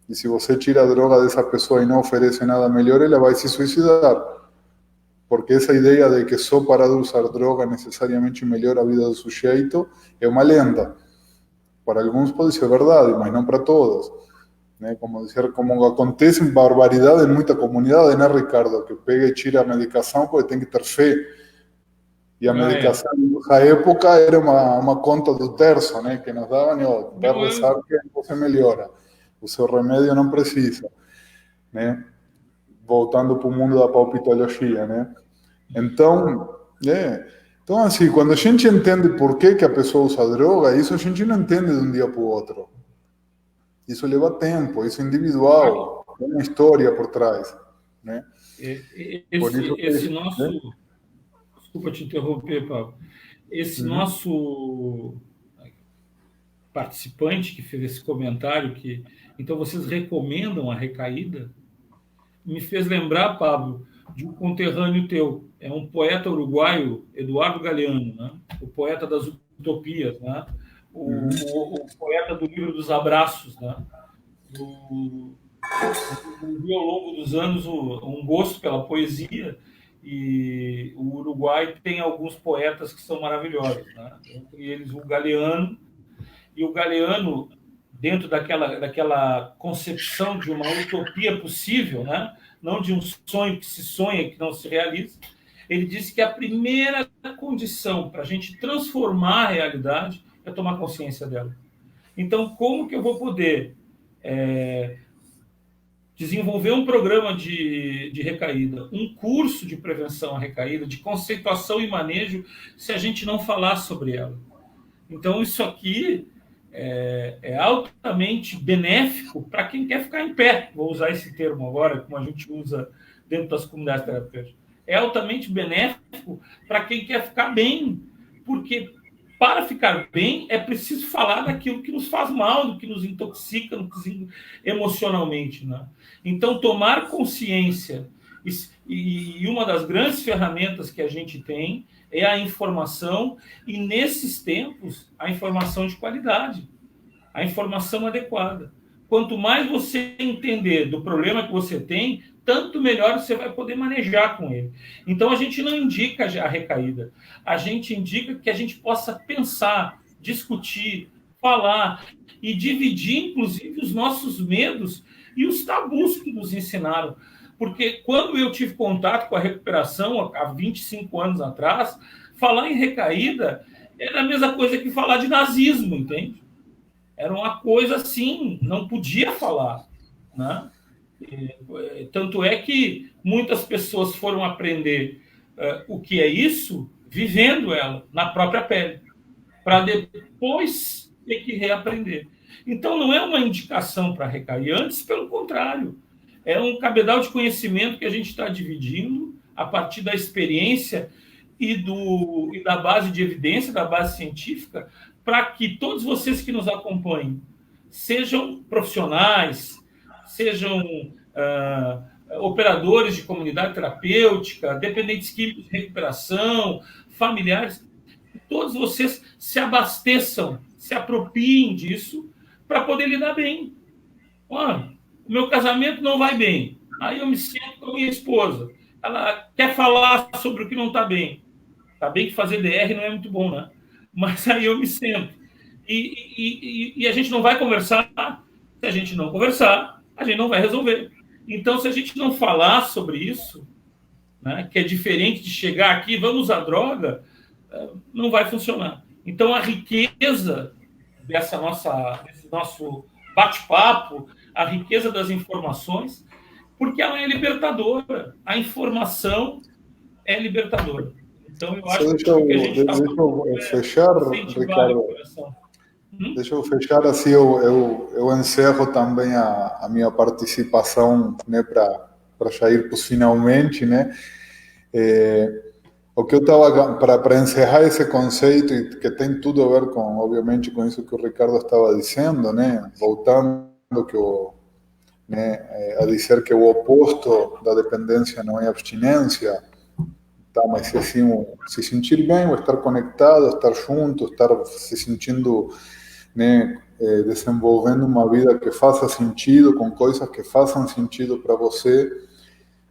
E se você tira a droga dessa pessoa e não oferece nada melhor, ela vai se suicidar. Porque essa ideia de que só parar de usar droga necessariamente melhora a vida do sujeito é uma lenda. Para alguns pode ser verdade, mas não para todos. Né? Como acontece em barbaridade em muita comunidade, né, Ricardo? Que pega e tira a medicação porque tem que ter fé. E a medicação nessa época era uma conta do terço, né? Que nos davam, vai rezar que você melhora. O seu remédio não precisa. Né? Voltando para o mundo da palpitologia, né? Então, então, assim, quando a gente entende por que a pessoa usa droga, isso a gente não entende de um dia para o outro. Isso leva tempo, isso é individual, tem uma história por trás, né? Esse nosso... Né? Desculpa te interromper, Paulo. Esse nosso participante que fez esse comentário, que então vocês recomendam a recaída, me fez lembrar, Pablo, de um conterrâneo teu. É um poeta uruguaio, Eduardo Galeano, né? O poeta das utopias, né? O poeta do livro dos abraços, né? Eu vi ao longo dos anos um gosto pela poesia, e o Uruguai tem alguns poetas que são maravilhosos, né? Entre eles o Galeano, e o Galeano, dentro daquela concepção de uma utopia possível, né? Não de um sonho que se sonha e que não se realiza, ele disse que a primeira condição para a gente transformar a realidade é tomar consciência dela. Então, como que eu vou poder desenvolver um programa de recaída, um curso de prevenção à recaída, de conceituação e manejo, se a gente não falar sobre ela? Então, isso aqui é altamente benéfico para quem quer ficar em pé. Vou usar esse termo agora, como a gente usa dentro das comunidades terapêuticas. É altamente benéfico para quem quer ficar bem, porque para ficar bem é preciso falar daquilo que nos faz mal, do que nos intoxica emocionalmente, né? Então, tomar consciência, e uma das grandes ferramentas que a gente tem é a informação, e nesses tempos, a informação de qualidade, a informação adequada. Quanto mais você entender do problema que você tem, tanto melhor você vai poder manejar com ele. Então, a gente não indica a recaída, a gente indica que a gente possa pensar, discutir, falar e dividir, inclusive, os nossos medos e os tabus que nos ensinaram. Porque quando eu tive contato com a recuperação, há 25 anos atrás, falar em recaída era a mesma coisa que falar de nazismo, entende? Era uma coisa assim, não podia falar, né? Tanto é que muitas pessoas foram aprender o que é isso vivendo ela na própria pele, para depois ter que reaprender. Então, não é uma indicação para recair, antes, pelo contrário, é um cabedal de conhecimento que a gente está dividindo a partir da experiência e da base de evidência, da base científica, para que todos vocês que nos acompanhem sejam profissionais, sejam operadores de comunidade terapêutica, dependentes químicos de recuperação, familiares, todos vocês se abasteçam, se apropriem disso para poder lidar bem. O meu casamento não vai bem. Aí eu me sento com a minha esposa. Ela quer falar sobre o que não está bem. Está bem que fazer DR não é muito bom, né? Mas aí eu me sento. E a gente não vai conversar. Se a gente não conversar, a gente não vai resolver. Então, se a gente não falar sobre isso, né, que é diferente de chegar aqui, vamos usar droga, não vai funcionar. Então, a riqueza desse nosso bate-papo, a riqueza das informações, porque ela é libertadora. A informação é libertadora. Então, eu acho que a gente está fechar, Ricardo. Deixa eu fechar, assim eu encerro também a minha participação, né, para já ir para os finalmente, né? O que eu estava, para encerrar esse conceito, que tem tudo a ver com, obviamente, com isso que o Ricardo estava dizendo, né? Voltando a dizer que o oposto da dependência não é abstinência, tá? Mas assim, se sentir bem, estar conectado, estar junto, estar se sentindo, né, desenvolvendo uma vida que faça sentido, com coisas que façam sentido para você,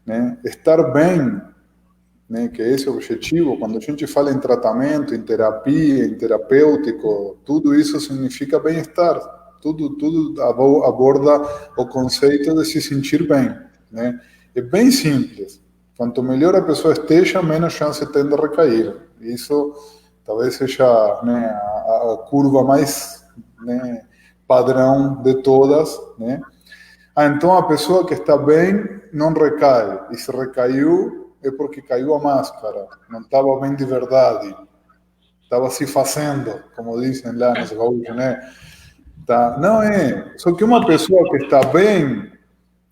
né? Estar bem, né, que é esse o objetivo. Quando a gente fala em tratamento, em terapia, em terapêutico, tudo isso significa bem-estar. Tudo aborda o conceito de se sentir bem, né? É bem simples. Quanto melhor a pessoa esteja, menos chance tem de recair. Isso talvez seja, né, a curva mais, né, padrão de todas, né? Então a pessoa que está bem não recai. E se recaiu, é porque caiu a máscara. Não estava bem de verdade. Estava se fazendo, como dizem lá nos gaúchos, né? Tá? Não é. Só que uma pessoa que está bem,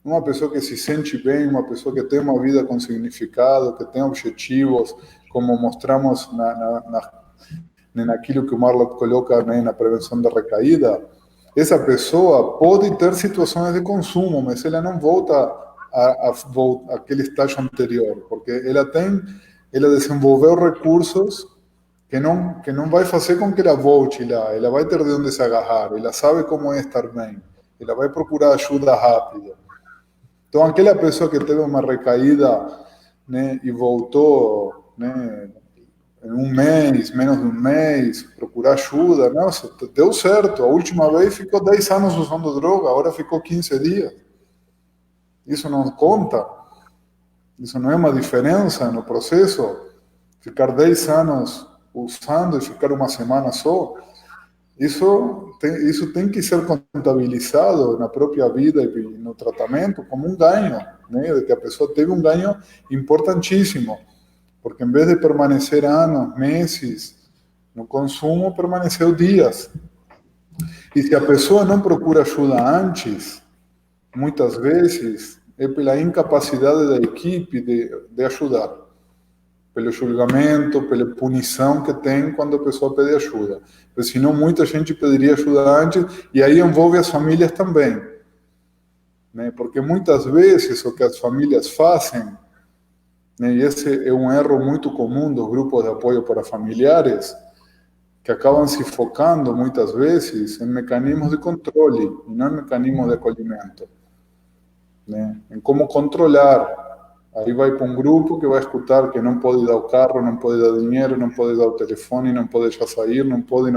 uma pessoa que se sente bem, uma pessoa que tem uma vida com significado, que tem objetivos, como mostramos naquilo que o Marlon coloca, né, na prevenção da recaída, essa pessoa pode ter situações de consumo, mas ela não volta àquele estágio anterior, porque ela desenvolveu recursos que não vai fazer com que ela volte lá, ela vai ter de onde se agarrar, ela sabe como é estar bem, ela vai procurar ajuda rápida. Então, aquela pessoa que teve uma recaída, né, e voltou, né, em um mês, menos de um mês, procurar ajuda, nossa, deu certo. A última vez ficou 10 anos usando droga, agora ficou 15 dias. Isso não conta? Isso não é uma diferença no processo? Ficar 10 anos usando e ficar uma semana só? Isso tem que ser contabilizado na própria vida e no tratamento como um ganho, né? De que a pessoa teve um ganho importantíssimo, porque em vez de permanecer anos, meses no consumo, permaneceu dias. E se a pessoa não procura ajuda antes, muitas vezes é pela incapacidade da equipe de ajudar, pelo julgamento, pela punição que tem quando a pessoa pede ajuda. Porque senão muita gente pediria ajuda antes, e aí envolve as famílias também, né? Porque muitas vezes o que as famílias fazem, né, e esse é um erro muito comum dos grupos de apoio para familiares, que acabam se focando muitas vezes em mecanismos de controle e não em mecanismos de acolhimento, né? Em como controlar. Aí vai para um grupo que vai escutar que não pode dar o carro, não pode dar dinheiro, não pode dar o telefone, não pode deixar sair, não pode.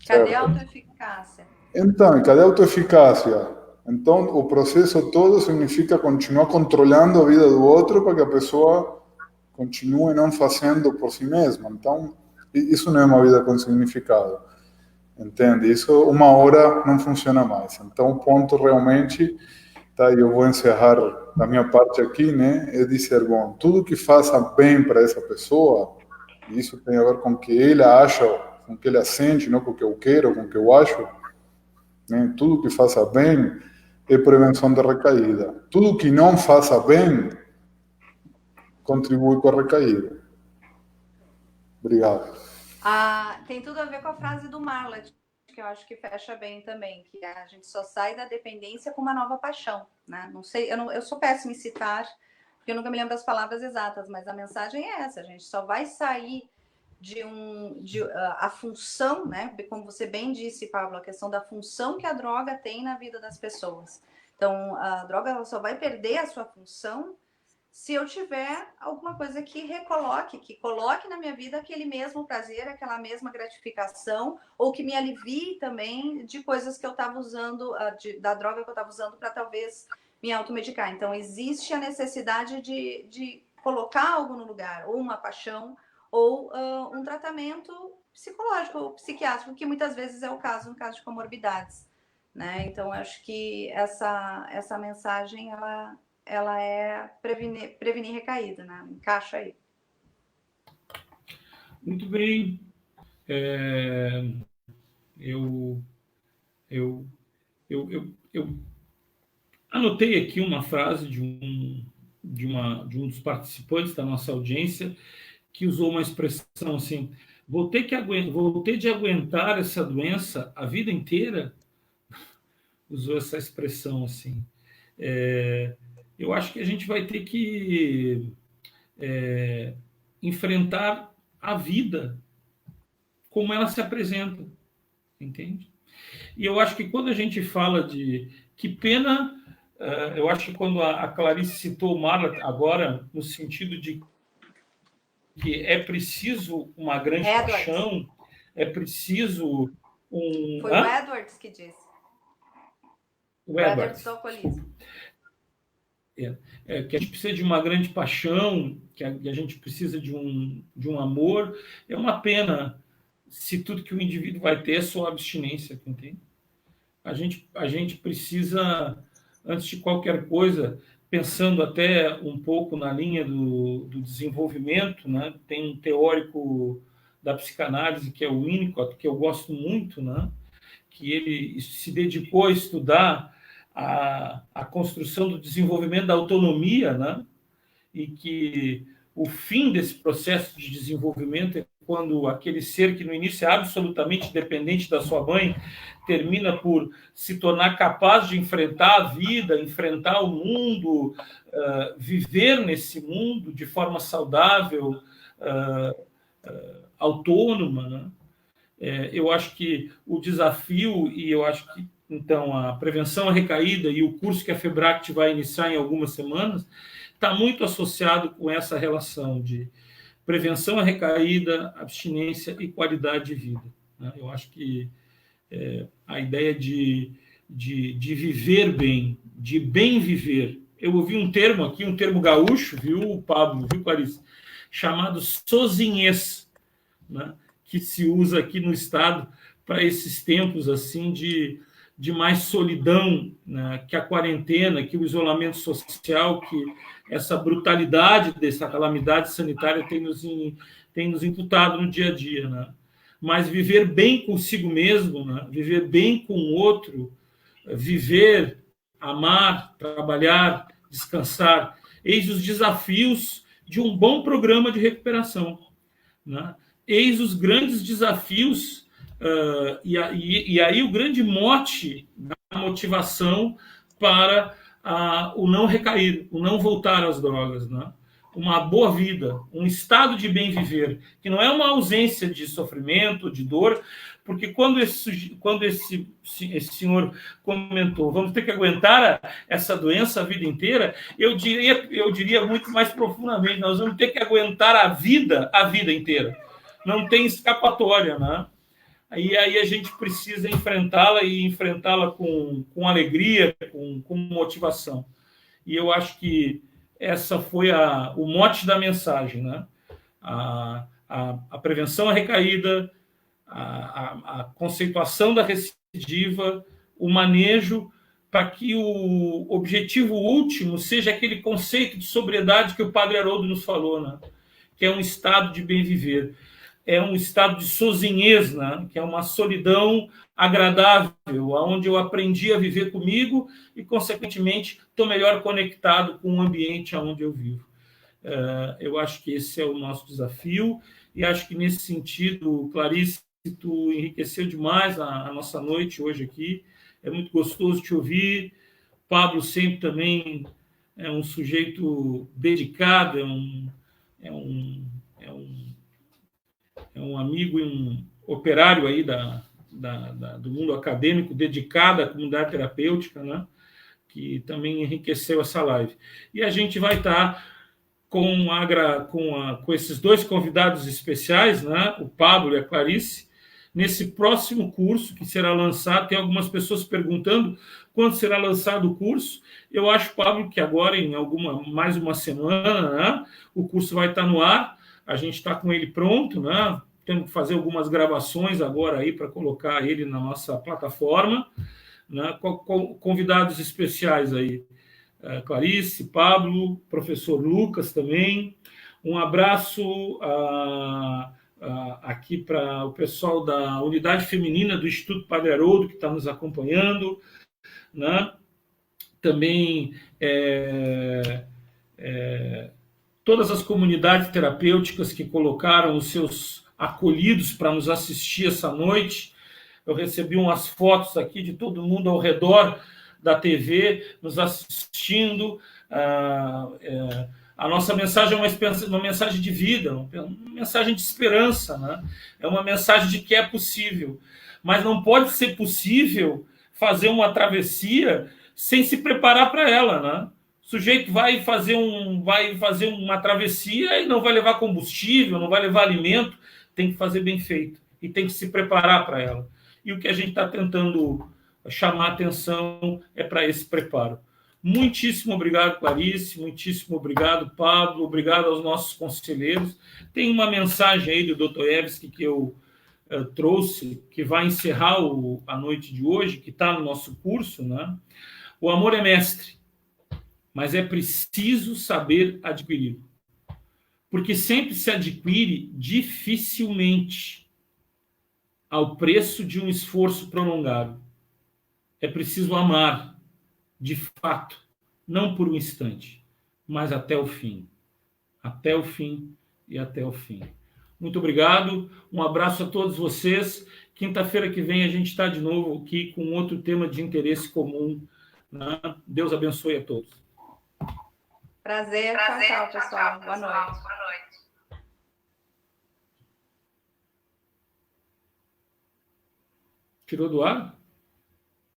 Cadê a autoeficácia? Então, e cadê a autoeficácia? Então, o processo todo significa continuar controlando a vida do outro para que a pessoa continue não fazendo por si mesma. Então, isso não é uma vida com significado. Entende? Isso, uma hora não funciona mais. Então, o ponto realmente tá? E eu vou encerrar da minha parte aqui, né? É dizer, bom, tudo que faça bem para essa pessoa, e isso tem a ver com o que ele acha, com o que ele sente, não com o que eu quero, com o que eu acho, né? Tudo que faça bem é prevenção de recaída. Tudo que não faça bem contribui com a recaída. Obrigado. Tem tudo a ver com a frase do Marla, que eu acho que fecha bem também, que a gente só sai da dependência com uma nova paixão, né? Não sei, eu sou péssima em citar, porque eu nunca me lembro das palavras exatas, mas a mensagem é essa: a gente só vai sair a função, né? Como você bem disse, Pablo, a questão da função que a droga tem na vida das pessoas. Então, a droga ela só vai perder a sua função se eu tiver alguma coisa que coloque na minha vida aquele mesmo prazer, aquela mesma gratificação, ou que me alivie também de coisas que eu estava usando, da droga que eu estava usando para talvez me automedicar. Então, existe a necessidade de colocar algo no lugar, ou uma paixão, ou um tratamento psicológico ou psiquiátrico, que muitas vezes é o caso no caso de comorbidades, né? Então, acho que essa mensagem, ela é prevenir recaída, né? Encaixa aí. Muito bem. Eu anotei aqui uma frase de um dos participantes da nossa audiência que usou uma expressão assim: vou ter de aguentar essa doença a vida inteira. Usou essa expressão assim. Eu acho que a gente vai ter que enfrentar a vida como ela se apresenta, entende? E eu acho que quando a gente fala de que pena, eu acho que quando a Clarice citou o Marla agora, no sentido de que é preciso uma grande paixão, é preciso um... Foi o Edwards que disse. O Edwards do alcoolismo. Que a gente precisa de uma grande paixão, que a gente precisa de um amor. É uma pena se tudo que o indivíduo vai ter é só abstinência, entende? A gente precisa, antes de qualquer coisa, pensando até um pouco na linha do desenvolvimento, né? Tem um teórico da psicanálise, que é o Winnicott, que eu gosto muito, né? Que ele se dedicou a estudar a construção do desenvolvimento da autonomia, né? E que o fim desse processo de desenvolvimento é quando aquele ser que no início é absolutamente dependente da sua mãe termina por se tornar capaz de enfrentar a vida, enfrentar o mundo, viver nesse mundo de forma saudável, autônoma, né? Eu acho que o desafio, e eu acho que, então, a prevenção à recaída e o curso que a FEBRACT vai iniciar em algumas semanas está muito associado com essa relação de prevenção à recaída, abstinência e qualidade de vida, né? Eu acho que a ideia de viver bem, de bem viver. Eu ouvi um termo aqui, um termo gaúcho, viu, Pablo, viu, Clarice? Chamado sozinhez, né? Que se usa aqui no estado para esses tempos assim de mais solidão, né? Que a quarentena, que o isolamento social, que essa brutalidade dessa calamidade sanitária tem nos imputado no dia a dia, né? Mas viver bem consigo mesmo, né? Viver bem com o outro, viver, amar, trabalhar, descansar, eis os desafios de um bom programa de recuperação, né? Eis os grandes desafios, e aí o grande mote da motivação para o não recair, o não voltar às drogas, né? Uma boa vida, um estado de bem viver, que não é uma ausência de sofrimento, de dor, porque quando esse senhor comentou, vamos ter que aguentar essa doença a vida inteira, eu diria muito mais profundamente, nós vamos ter que aguentar a vida inteira. Não tem escapatória, né? E aí a gente precisa enfrentá-la e enfrentá-la com alegria, com motivação. E eu acho que essa foi o mote da mensagem, né? A prevenção à recaída, a conceituação da recidiva, o manejo para que o objetivo último seja aquele conceito de sobriedade que o Padre Haroldo nos falou, né? Que é um estado de bem viver, é um estado de sozinhez, né? Que é uma solidão agradável, onde eu aprendi a viver comigo e, consequentemente, estou melhor conectado com o ambiente onde eu vivo. Eu acho que esse é o nosso desafio e acho que, nesse sentido, Clarice, tu enriqueceu demais a nossa noite hoje aqui. É muito gostoso te ouvir. Pablo sempre também é um sujeito dedicado, é um amigo e um operário aí do mundo acadêmico, dedicado à comunidade terapêutica, né? Que também enriqueceu essa live. E a gente vai estar com esses dois convidados especiais, né? O Pablo e a Clarice, nesse próximo curso que será lançado. Tem algumas pessoas perguntando quando será lançado o curso. Eu acho, Pablo, que agora, em mais uma semana, né, o curso vai estar no ar. A gente está com ele pronto, né? Temos que fazer algumas gravações agora aí para colocar ele na nossa plataforma, né? Convidados especiais aí, Clarice, Pablo, professor Lucas também. Um abraço aqui para o pessoal da unidade feminina do Instituto Padre Haroldo, que está nos acompanhando, né? Também todas as comunidades terapêuticas que colocaram os seus acolhidos para nos assistir essa noite. Eu recebi umas fotos aqui de todo mundo ao redor da TV nos assistindo. A nossa mensagem é uma mensagem de vida, uma mensagem de esperança, né? É uma mensagem de que é possível. Mas não pode ser possível fazer uma travessia sem se preparar para ela, né? O sujeito vai fazer uma travessia e não vai levar combustível, não vai levar alimento, tem que fazer bem feito e tem que se preparar para ela. E o que a gente está tentando chamar atenção é para esse preparo. Muitíssimo obrigado, Clarice, muitíssimo obrigado, Pablo, obrigado aos nossos conselheiros. Tem uma mensagem aí do Dostoiévski que eu trouxe, que vai encerrar a noite de hoje, que está no nosso curso, né? O amor é mestre, mas é preciso saber adquiri-lo. Porque sempre se adquire dificilmente ao preço de um esforço prolongado. É preciso amar, de fato, não por um instante, mas até o fim. Até o fim e até o fim. Muito obrigado, um abraço a todos vocês. Quinta-feira que vem a gente está de novo aqui com outro tema de interesse comum, né? Deus abençoe a todos. Prazer. Tchau, pessoal. Boa noite. Tirou do ar?